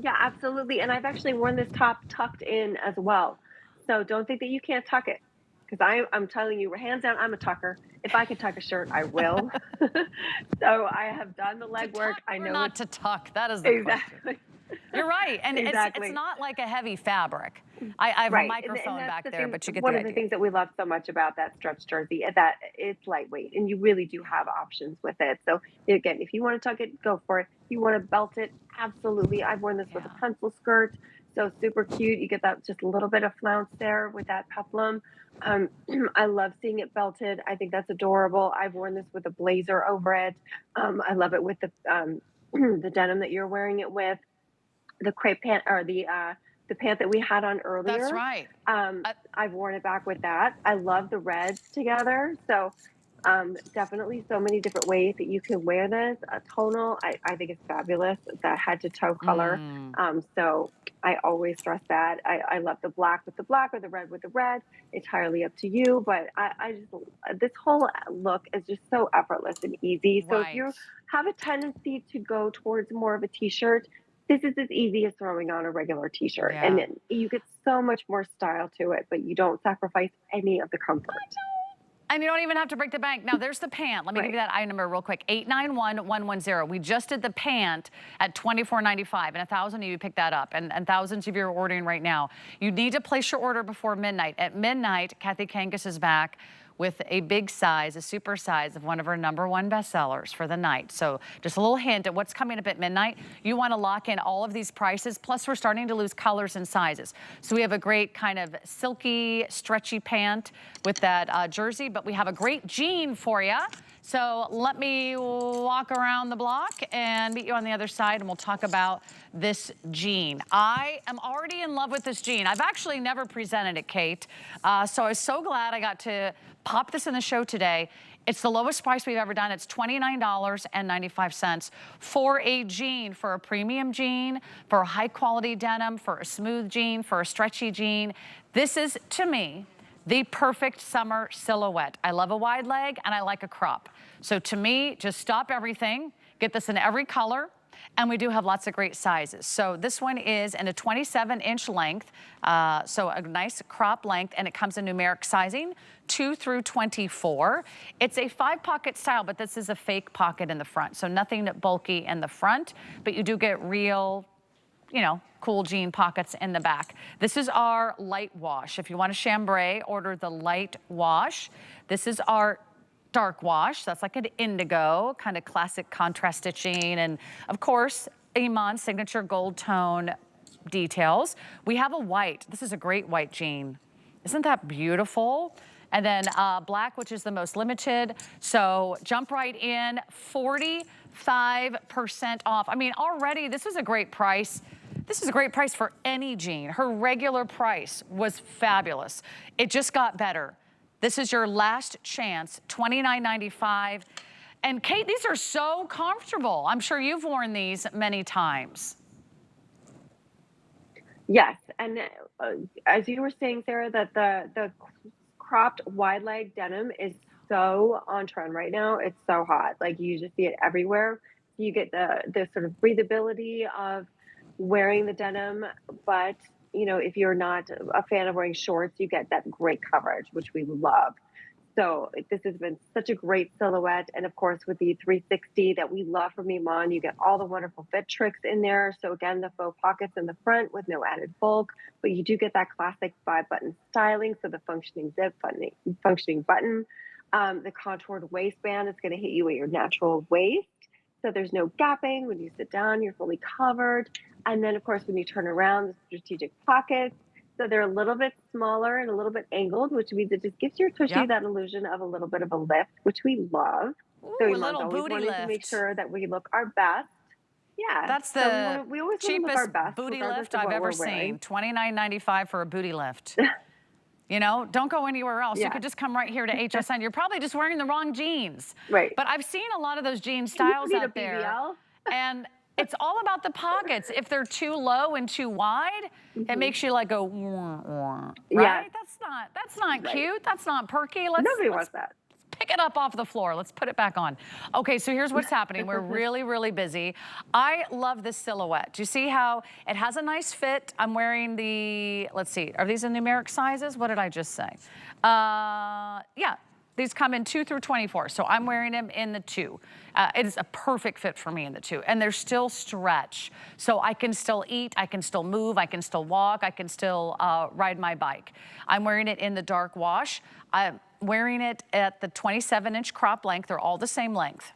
Yeah, absolutely. And I've actually worn this top tucked in as well. So don't think that you can't tuck it, because I'm telling you, hands down, I'm a tucker. If I can tuck a shirt, I will. So I have done the legwork. I know not to tuck. That is the exactly. question. You're right, and Exactly. it's not like a heavy fabric. I have Right. a microphone And back that's the there, thing, but you get one the of the idea. things that we love so much about that stretch jersey is that it's lightweight, and you really do have options with it. So again, if you want to tuck it, go for it. If you want to belt it, absolutely. I've worn this with a pencil skirt, so super cute. You get that just a little bit of flounce there with that peplum. I love seeing it belted. I think that's adorable. I've worn this with a blazer over it. I love it with the the denim that you're wearing it with, the crepe pant, or the pant that we had on earlier. That's right. I've worn it back with that. I love the reds together. So definitely so many different ways that you can wear this. Tonal, I think it's fabulous. The head to toe color. So I always stress that. I love the black with the black or the red with the red. Entirely up to you. But I just, this whole look is just so effortless and easy. So if you have a tendency to go towards more of a t-shirt, this is as easy as throwing on a regular t-shirt. And then you get so much more style to it, but you don't sacrifice any of the comfort. And you don't even have to break the bank. Now, there's the pant. Let me give you that item number real quick. 891110. We just did the pant at $24.95, and 1,000 of you picked that up, and thousands of you are ordering right now. You need to place your order before midnight. At midnight, Kathy Kangas is back with a big size, a super size of one of her #1 bestsellers for the night. So just a little hint at what's coming up at midnight. You want to lock in all of these prices. Plus, we're starting to lose colors and sizes. So we have a great kind of silky, stretchy pant with that jersey, but we have a great jean for you. So let me walk around the block and meet you on the other side, and we'll talk about this jean. I am already in love with this jean. I've actually never presented it, Kate. So I was so glad I got to pop this in the show today. It's the lowest price we've ever done. It's $29.95 for a jean, for a premium jean, for a high quality denim, for a smooth jean, for a stretchy jean. This is, to me, the perfect summer silhouette. I love a wide leg and I like a crop. So to me, just stop everything, get this in every color, and we do have lots of great sizes. So this one is in a 27-inch length, so a nice crop length, and it comes in numeric sizing, 2 through 24. It's a 5-pocket style, but this is a fake pocket in the front, so nothing bulky in the front, but you do get real you know, cool jean pockets in the back. This is our light wash. If you want a chambray, order the light wash. This is our dark wash. That's like an indigo, kind of classic contrast stitching. And of course, IMAN signature gold tone details. We have a white. This is a great white jean. Isn't that beautiful? And then black, which is the most limited. So jump right in, 45% off. I mean, already this is a great price. This is a great price for any jean. Her regular price was fabulous. It just got better. This is your last chance, $29.95. And Kate, these are so comfortable. I'm sure you've worn these many times. Yes, and as you were saying, Sarah, that the cropped wide leg denim is so on trend right now. It's so hot. Like you just see it everywhere. You get the sort of breathability of wearing the denim, but you know, if you're not a fan of wearing shorts, you get that great coverage, which we love. So this has been such a great silhouette. And of course, with the 360 that we love from Iman, you get all the wonderful fit tricks in there. So again, the faux pockets in the front with no added bulk, but you do get that classic 5-button styling. So the functioning zip, functioning button, the contoured waistband is going to hit you at your natural waist. So there's no gapping. When you sit down, you're fully covered. And then of course, when you turn around, the strategic pockets. So they're a little bit smaller and a little bit angled, which means it just gives your tushy that illusion of a little bit of a lift, which we love. Ooh, so a Iman's little always booty wanting lift. to make sure that we look our best. Yeah. That's the so we always want to look our cheapest best, booty regardless lift of I've what ever we're wearing. seen. $29.95 for a booty lift. You know, don't go anywhere else. You could just come right here to HSN. You're probably just wearing the wrong jeans. Right. But I've seen a lot of those jean styles You need out a BBL. there. And it's all about the pockets. If they're too low and too wide, it makes you like go, right? Yeah. That's not cute. That's not perky. Nobody wants that. Pick it up off the floor. Let's put it back on. Okay, so here's what's happening. We're really, really busy. I love this silhouette. Do you see how it has a nice fit? I'm wearing the, let's see, are these in numeric sizes? What did I just say? Yeah. These come in 2 through 24, so I'm wearing them in the 2. It is a perfect fit for me in the 2, and they're still stretch. So I can still eat, I can still move, I can still walk, I can still ride my bike. I'm wearing it in the dark wash. I'm wearing it at the 27-inch crop length. They're all the same length.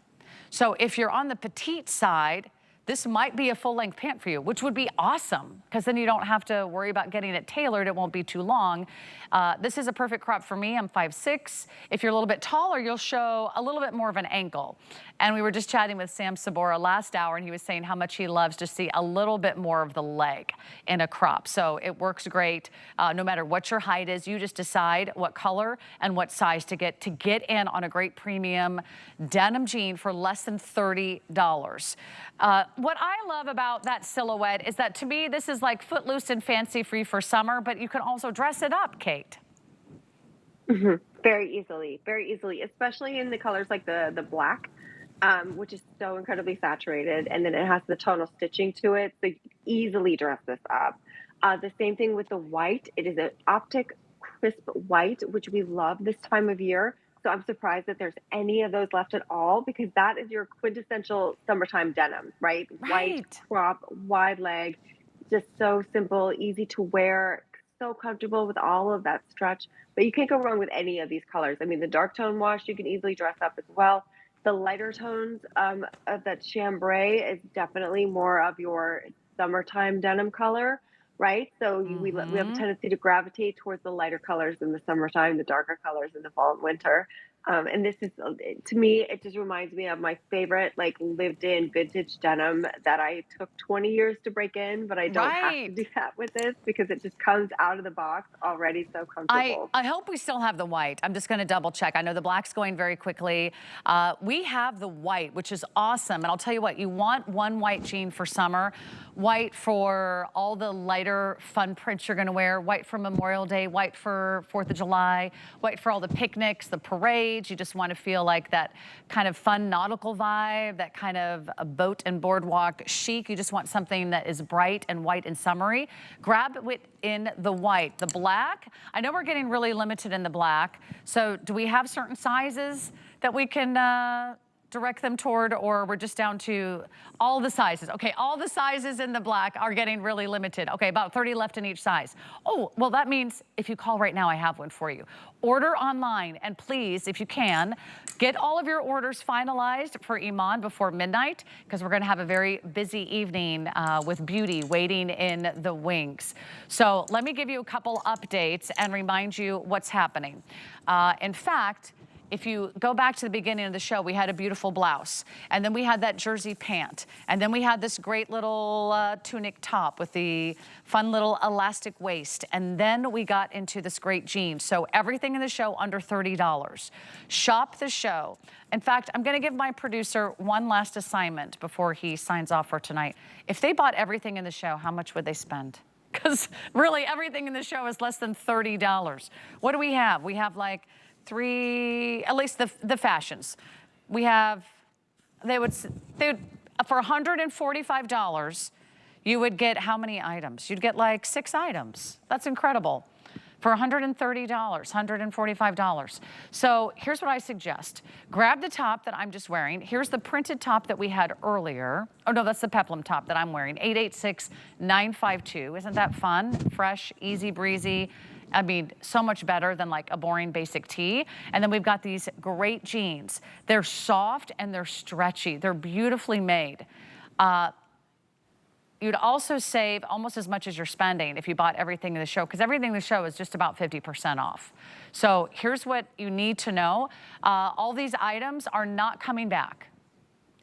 So if you're on the petite side, this might be a full-length pant for you, which would be awesome, because then you don't have to worry about getting it tailored. It won't be too long. This is a perfect crop for me. I'm 5'6". If you're a little bit taller, you'll show a little bit more of an ankle. And we were just chatting with Sam Sabora last hour, and he was saying how much he loves to see a little bit more of the leg in a crop. So it works great. No matter what your height is, you just decide what color and what size to get in on a great premium denim jean for less than $30. What I love about that silhouette is that, to me, this is like footloose and fancy-free for summer, but you can also dress it up, Kate. Very easily, especially in the colors like the black, which is so incredibly saturated, and then it has the tonal stitching to it, so you can easily dress this up. The same thing with the white. It is an optic crisp white, which we love this time of year. So I'm surprised that there's any of those left at all, because that is your quintessential summertime denim, right? White crop, wide leg, just so simple, easy to wear, so comfortable with all of that stretch. But you can't go wrong with any of these colors. I mean, the dark tone wash, you can easily dress up as well. The lighter tones of that chambray is definitely more of your summertime denim color, right? So we have a tendency to gravitate towards the lighter colors in the summertime, the darker colors in the fall and winter. And this is, to me, it just reminds me of my favorite, like, lived-in vintage denim that I took 20 years to break in, but I don't have to do that with this, because it just comes out of the box already so comfortable. I hope we still have the white. I'm just going to double check. I know the black's going very quickly. We have the white, which is awesome. And I'll tell you what, you want one white jean for summer, white for all the lighter fun prints you're going to wear, white for Memorial Day, white for 4th of July, white for all the picnics, the parades. You just want to feel like that kind of fun nautical vibe, that kind of a boat and boardwalk chic. You just want something that is bright and white and summery. Grab it in the white. The black, I know we're getting really limited in the black. So do we have certain sizes that we can direct them toward, or we're just down to all the sizes. Okay, all the sizes in the black are getting really limited. Okay, about 30 left in each size. Oh, well, that means if you call right now, I have one for you. Order online, and please, if you can, get all of your orders finalized for IMAN before midnight, because we're gonna have a very busy evening with beauty waiting in the wings. So let me give you a couple updates and remind you what's happening. In fact, if you go back to the beginning of the show, we had a beautiful blouse, and then we had that jersey pant, and then we had this great little tunic top with the fun little elastic waist, and then we got into this great jean. So everything in the show under $30. Shop the show. In fact, I'm gonna give my producer one last assignment before he signs off for tonight. If they bought everything in the show, how much would they spend? Because really everything in the show is less than $30. What do we have? We have like at least the fashions. We have, they would for $145, you would get how many items? You'd get like 6 items. That's incredible. For $130, $145. So here's what I suggest. Grab the top that I'm just wearing. Here's the printed top that we had earlier. Oh no, that's the peplum top that I'm wearing. 886952. Isn't that fun? Fresh, easy breezy. I mean, so much better than like a boring basic tee. And then we've got these great jeans. They're soft and they're stretchy. They're beautifully made. You'd also save almost as much as you're spending if you bought everything in the show, because everything in the show is just about 50% off. So here's what you need to know. All these items are not coming back.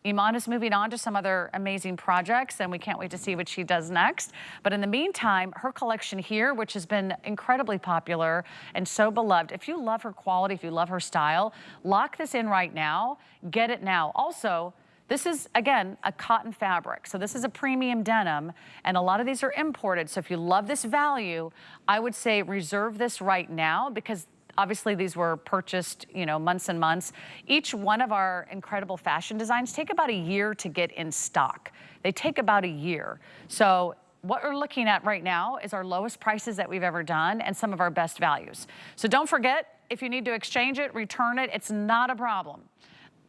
IMAN is moving on to some other amazing projects, and we can't wait to see what she does next. But in the meantime, her collection here, which has been incredibly popular and so beloved, if you love her quality, if you love her style, lock this in right now, get it now. Also, this is, again, a cotton fabric. So this is a premium denim, and a lot of these are imported. So if you love this value, I would say reserve this right now, because obviously these were purchased, you know, months and months. Each one of our incredible fashion designs take about a year to get in stock. They take about a year. So what we're looking at right now is our lowest prices that we've ever done and some of our best values. So don't forget, if you need to exchange it, return it, it's not a problem.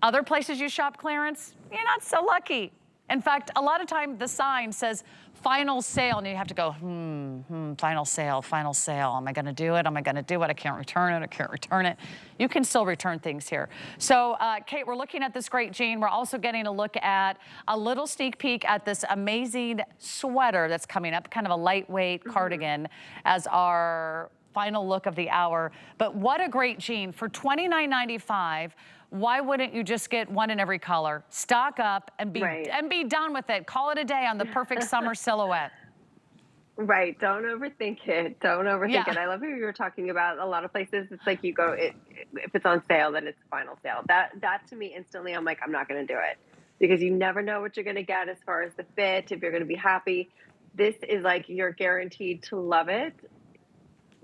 Other places you shop clearance, you're not so lucky. In fact, a lot of time the sign says final sale, and you have to go, final sale, final sale. Am I gonna do it? Am I gonna do it? I can't return it, I can't return it. You can still return things here. So Kate, we're looking at this great jean. We're also getting a look at a little sneak peek at this amazing sweater that's coming up, kind of a lightweight cardigan as our final look of the hour. But what a great jean. For $29.95, why wouldn't you just get one in every color? Stock up and be done with it. Call it a day on the perfect summer silhouette. Right. Don't overthink it. Don't overthink it. I love how you were talking about a lot of places. It's like you go, if it's on sale, then it's final sale. That to me instantly, I'm like, I'm not going to do it, because you never know what you're going to get as far as the fit, if you're going to be happy. This is like, you're guaranteed to love it,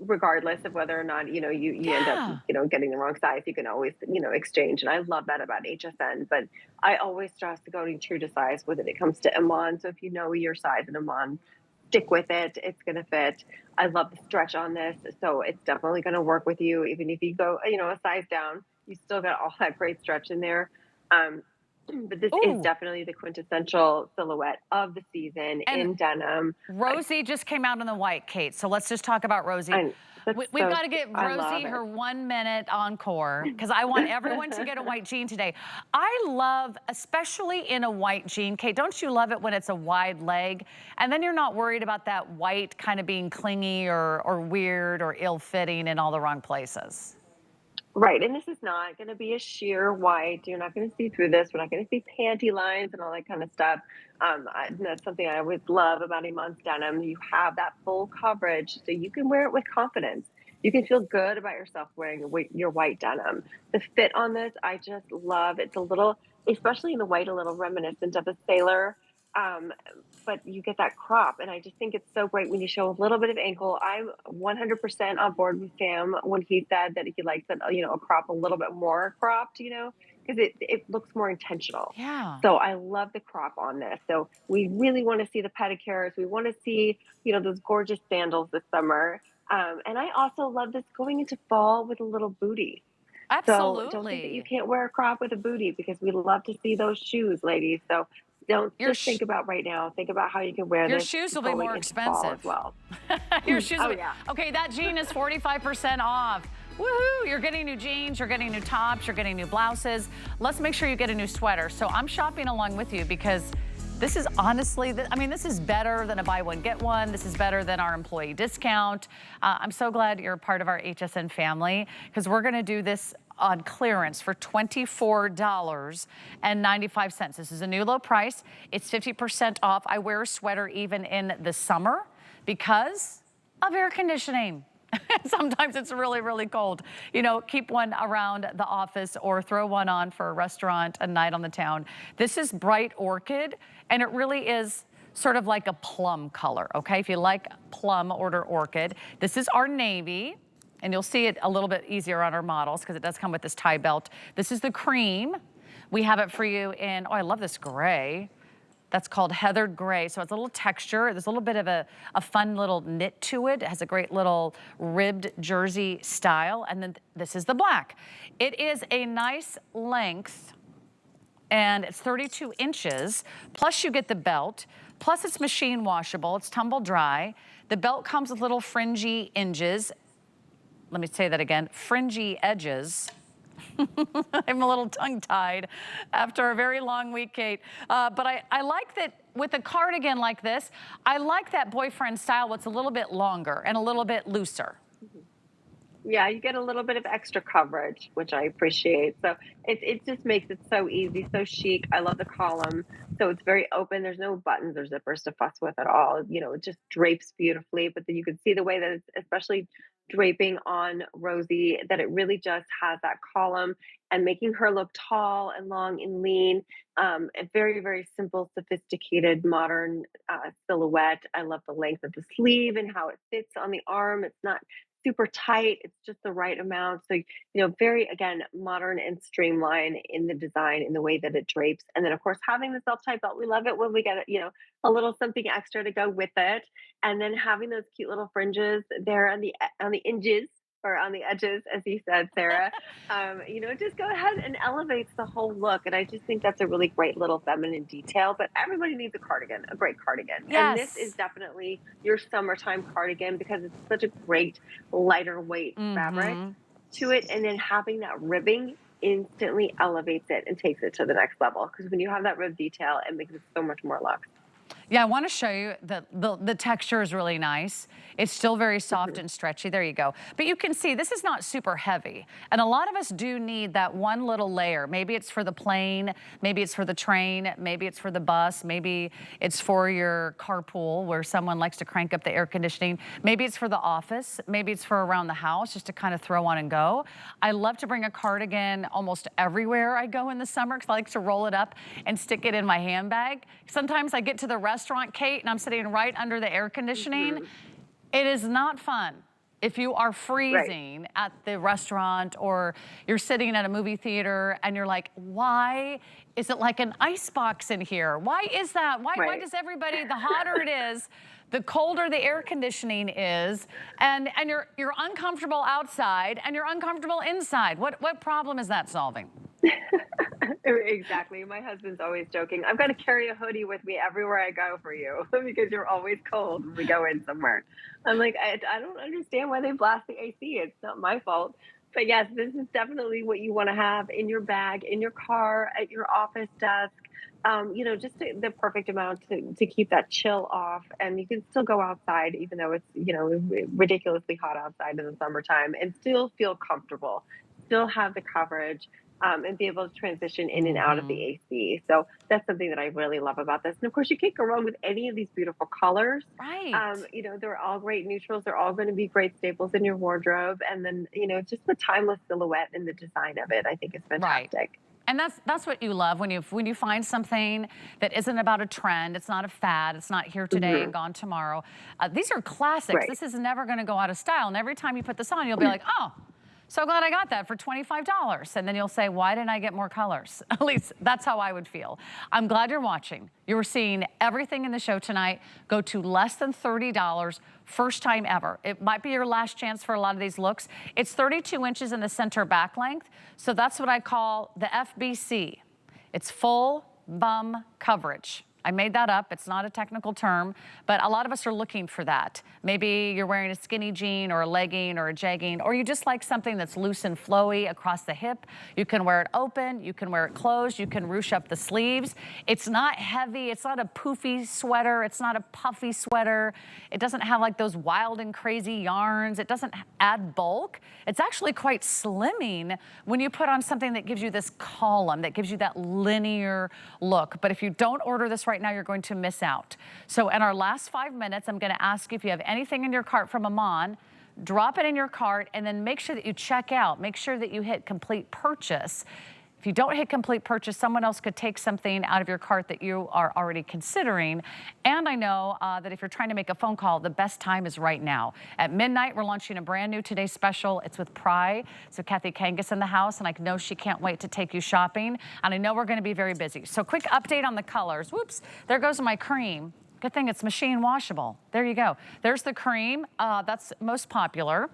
regardless of whether or not, you end up, getting the wrong size. You can always, exchange. And I love that about HSN, but I always stress to going true to size when it comes to IMAN. So if you know your size in IMAN, stick with it. It's going to fit. I love the stretch on this. So it's definitely going to work with you. Even if you go, a size down, you still got all that great stretch in there. But this is definitely the quintessential silhouette of the season in denim. Rosie just came out in the white, Kate. So let's just talk about Rosie. We've got to get Rosie her 1 minute encore, because I want everyone to get a white jean today. I love, especially in a white jean, Kate, don't you love it when it's a wide leg? And then you're not worried about that white kind of being clingy or weird or ill-fitting in all the wrong places. Right, and this is not going to be a sheer white. You're not going to see through this. We're not going to see panty lines and all that kind of stuff. That's something I always love about IMAN's denim. You have that full coverage, so you can wear it with confidence. You can feel good about yourself wearing your white denim. The fit on this, I just love. It's a little, especially in the white, a little reminiscent of a sailor. But you get that crop, and I just think it's so great when you show a little bit of ankle. I'm 100% on board with Sam when he said that he likes it, a crop a little bit more cropped, because it looks more intentional. Yeah. So I love the crop on this. So we really want to see the pedicures. We want to see, those gorgeous sandals this summer. And I also love this going into fall with a little booty. So don't think that you Absolutely. can't wear a crop with a bootie because we love to see those shoes, ladies. So don't Your just sh think about right now. Think about how you can wear your this shoes will be going more into fall as expensive. well. Your shoes will Oh be, yeah. okay, that jean is 45% off. Woohoo, you're getting new jeans, you're getting new tops, you're getting new blouses. Let's make sure you get a new sweater. So I'm shopping along with you because this is honestly, I mean, this is better than a buy one, get one. This is better than our employee discount. I'm so glad you're a part of our HSN family because we're gonna do this on clearance for $24.95. This is a new low price. It's 50% off. I wear a sweater even in the summer because of air conditioning. Sometimes it's really, really cold. You know, keep one around the office or throw one on for a restaurant, a night on the town. This is bright orchid, and it really is sort of like a plum color, okay? If you like plum, order orchid. This is our navy, and you'll see it a little bit easier on our models because it does come with this tie belt. This is the cream. We have it for you in, oh, I love this gray. That's called heathered gray. So it's a little texture. There's a little bit of a fun little knit to it. It has a great little ribbed jersey style. And then this is the black. It is a nice length and it's 32 inches. Plus you get the belt. Plus it's machine washable. It's tumble dry. The belt comes with little fringy edges. Let me say that again, fringy edges. I'm a little tongue-tied after a very long week, Kate. But I like that with a cardigan like this, I like that boyfriend style what's a little bit longer and a little bit looser. Yeah, you get a little bit of extra coverage, which I appreciate. So it just makes it so easy, so chic. I love the column. So it's very open. There's no buttons or zippers to fuss with at all. You know, it just drapes beautifully. But then you can see the way that it's especially draping on Rosie, that it really just has that column and making her look tall and long and lean. A very, very simple, sophisticated, modern silhouette. I love the length of the sleeve and how it fits on the arm. It's not super tight. It's just the right amount. So, you know, very, again, modern and streamlined in the design, in the way that it drapes. And then, of course, having the self-tie belt, we love it when we get, you know, a little something extra to go with it. And then having those cute little fringes there on the edges or on the edges, as you said, Sarah, you know, just go ahead and elevates the whole look. And I just think that's a really great little feminine detail. But everybody needs a cardigan, a great cardigan. And this is Yes. definitely your summertime cardigan because it's such a great lighter weight fabric to it. And then having that ribbing instantly elevates it and takes it to the next level. Because when you have that rib detail, it makes it so much more luxe. Yeah, I want to show you that the texture is really nice. It's still very soft and stretchy. There you go. But you can see this is not super heavy. And a lot of us do need that one little layer. Maybe it's for the plane, maybe it's for the train, maybe it's for the bus, maybe it's for your carpool where someone likes to crank up the air conditioning. Maybe it's for the office, maybe it's for around the house just to kind of throw on and go. I love to bring a cardigan almost everywhere I go in the summer because I like to roll it up and stick it in my handbag. Sometimes I get to the restaurant, Kate, and I'm sitting right under the air conditioning. It is not fun if you are freezing at the restaurant or you're sitting at a movie theater and you're like, why is it like an ice box in here? Why is that? Why does everybody, the hotter it is, the colder the air conditioning is, and you're uncomfortable outside and you're uncomfortable inside. What problem is that solving? Exactly. My husband's always joking. I've got to carry a hoodie with me everywhere I go for you because you're always cold when we go in somewhere. I'm like, I don't understand why they blast the AC. It's not my fault. But yes, this is definitely what you want to have in your bag, in your car, at your office desk. You know, just the perfect amount to keep that chill off. And you can still go outside, even though it's, you know, ridiculously hot outside in the summertime and still feel comfortable, still have the coverage. And be able to transition in and out of the AC. So that's something that I really love about this. And of course, you can't go wrong with any of these beautiful colors. Right. You know, they're all great neutrals. They're all going to be great staples in your wardrobe. And then, you know, just the timeless silhouette and the design of it, I think is fantastic. Right. And that's what you love when you find something that isn't about a trend. It's not a fad. It's not here today and gone tomorrow. These are classics. Right. This is never going to go out of style. And every time you put this on, you'll be like, oh. So glad I got that for $25. And then you'll say, why didn't I get more colors? At least that's how I would feel. I'm glad you're watching. You're seeing everything in the show tonight go to less than $30, first time ever. It might be your last chance for a lot of these looks. It's 32 inches in the center back length. So that's what I call the FBC. It's full bum coverage. I made that up. It's not a technical term, but a lot of us are looking for that. Maybe you're wearing a skinny jean or a legging or a jegging, or you just like something that's loose and flowy across the hip. You can wear it open, you can wear it closed, you can ruche up the sleeves. It's not heavy, it's not a poofy sweater, it's not a puffy sweater. It doesn't have like those wild and crazy yarns. It doesn't add bulk. It's actually quite slimming when you put on something that gives you this column, that gives you that linear look. But if you don't order this right now, you're going to miss out. So in our last 5 minutes, I'm going to ask you if you have anything in your cart from IMAN, drop it in your cart, and then make sure that you check out. Make sure that you hit complete purchase. If you don't hit complete purchase, someone else could take something out of your cart that you are already considering. And I know that if you're trying to make a phone call, the best time is right now. At midnight, we're launching a brand new Today Special. It's with Pry. So Kathy Kangas in the house, and I know she can't wait to take you shopping. And I know we're going to be very busy. So quick update on the colors. Whoops, there goes my cream. Good thing it's machine washable. There you go. There's the cream. That's most popular.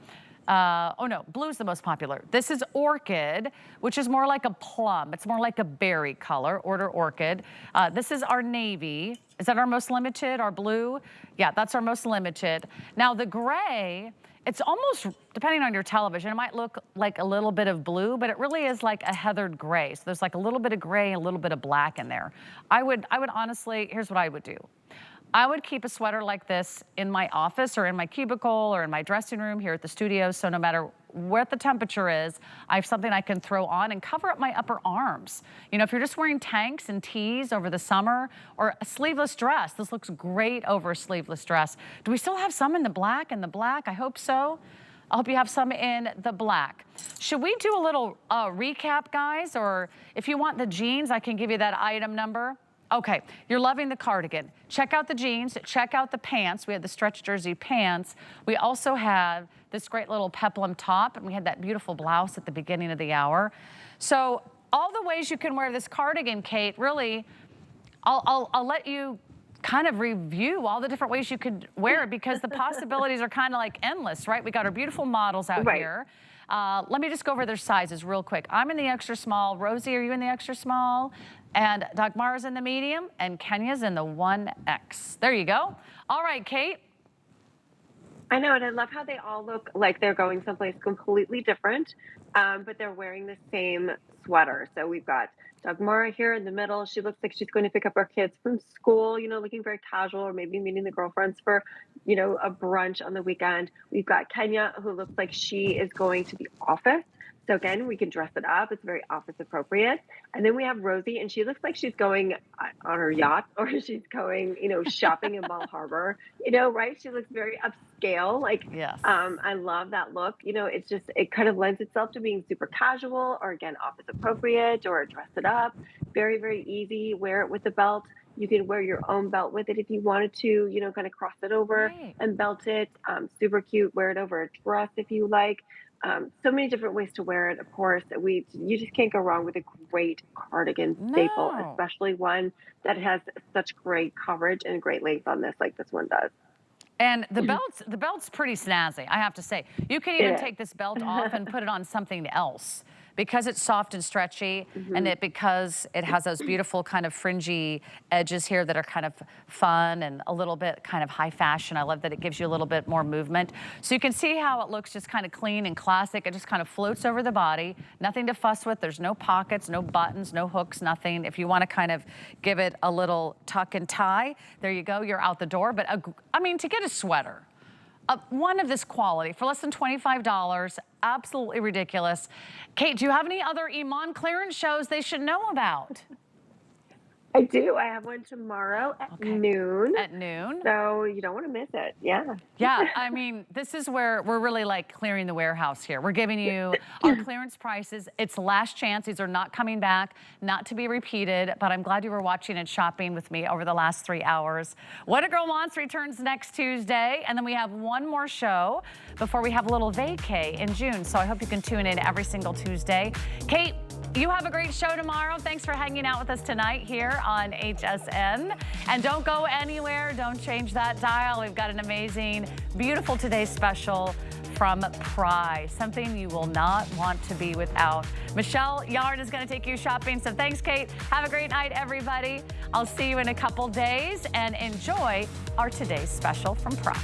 Oh no, blue's the most popular. This is Orchid, which is more like a plum. It's more like a berry color. Order Orchid. This is our navy. Is that our most limited, our blue? Yeah, that's our most limited. Now the gray, it's almost, depending on your television, it might look like a little bit of blue, but it really is like a heathered gray. So there's like a little bit of gray, a little bit of black in there. I would honestly, here's what I would do. I would keep a sweater like this in my office or in my cubicle or in my dressing room here at the studio. So no matter what the temperature is, I have something I can throw on and cover up my upper arms. You know, if you're just wearing tanks and tees over the summer or a sleeveless dress, this looks great over a sleeveless dress. Do we still have some in the black? I hope so. I hope you have some in the black. Should we do a little recap, guys? Or if you want the jeans, I can give you that item number. Okay, you're loving the cardigan. Check out the jeans, check out the pants. We had the stretch jersey pants. We also have this great little peplum top, and we had that beautiful blouse at the beginning of the hour. So all the ways you can wear this cardigan, Kate, really, I'll let you kind of review all the different ways you could wear it, because the possibilities are kind of like endless, right? We got our beautiful models out here. Let me just go over their sizes real quick. I'm in the extra small. Rosie, are you in the extra small? And Dagmara's in the medium, and Kenya's in the 1X. There you go. All right, Kate. I know, and I love how they all look like they're going someplace completely different, but they're wearing the same sweater. So we've got Dagmara here in the middle. She looks like she's going to pick up her kids from school, you know, looking very casual, or maybe meeting the girlfriends for, you know, a brunch on the weekend. We've got Kenya, who looks like she is going to the office. So again, we can dress it up. It's very office appropriate. And then we have Rosie, and she looks like she's going on her yacht, or she's going, you know, shopping in Bal Harbor, you know, right? She looks very upscale. Like, yes. I love that look. You know, it's just, it kind of lends itself to being super casual, or again, office appropriate, or dress it up. Very, very easy. Wear it with the belt. You can wear your own belt with it if you wanted to, you know, kind of cross it over and belt it. Super cute. Wear it over a dress if you like. So many different ways to wear it. Of course, you just can't go wrong with a great cardigan staple, especially one that has such great coverage and great length on this, like this one does. And the belt's pretty snazzy, I have to say. You can even take this belt off and put it on something else, because it's soft and stretchy, and because it has those beautiful kind of fringy edges here that are kind of fun and a little bit kind of high fashion. I love that it gives you a little bit more movement. So you can see how it looks just kind of clean and classic. It just kind of floats over the body. Nothing to fuss with. There's no pockets, no buttons, no hooks, nothing. If you want to kind of give it a little tuck and tie, there you go. You're out the door. But I mean, to get a sweater, one of this quality for less than $25, absolutely ridiculous. Kate, do you have any other IMAN clearance shows they should know about? I do. I have one tomorrow at noon. At noon. So you don't want to miss it. Yeah. Yeah, I mean, this is where we're really like clearing the warehouse here. We're giving you our clearance prices. It's last chance. These are not coming back, not to be repeated, but I'm glad you were watching and shopping with me over the last 3 hours. What a Girl Wants returns next Tuesday, and then we have one more show before we have a little vacay in June. So I hope you can tune in every single Tuesday. Kate, you have a great show tomorrow. Thanks for hanging out with us tonight here on HSN. And don't go anywhere. Don't change that dial. We've got an amazing, beautiful today's special from Pry, something you will not want to be without. Michelle Yarn is going to take you shopping. So thanks, Kate. Have a great night, everybody. I'll see you in a couple days, and enjoy our today's special from Pry.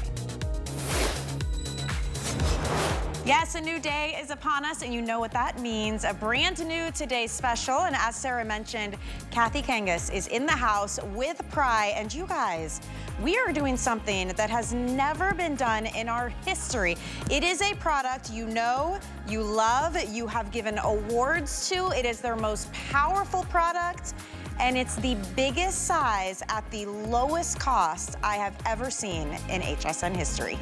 Yes, a new day is upon us, and you know what that means. A brand new Today's Special, and as Sarah mentioned, Kathy Kangas is in the house with Pry, and you guys, we are doing something that has never been done in our history. It is a product you know, you love, you have given awards to. It is their most powerful product, and it's the biggest size at the lowest cost I have ever seen in HSN history.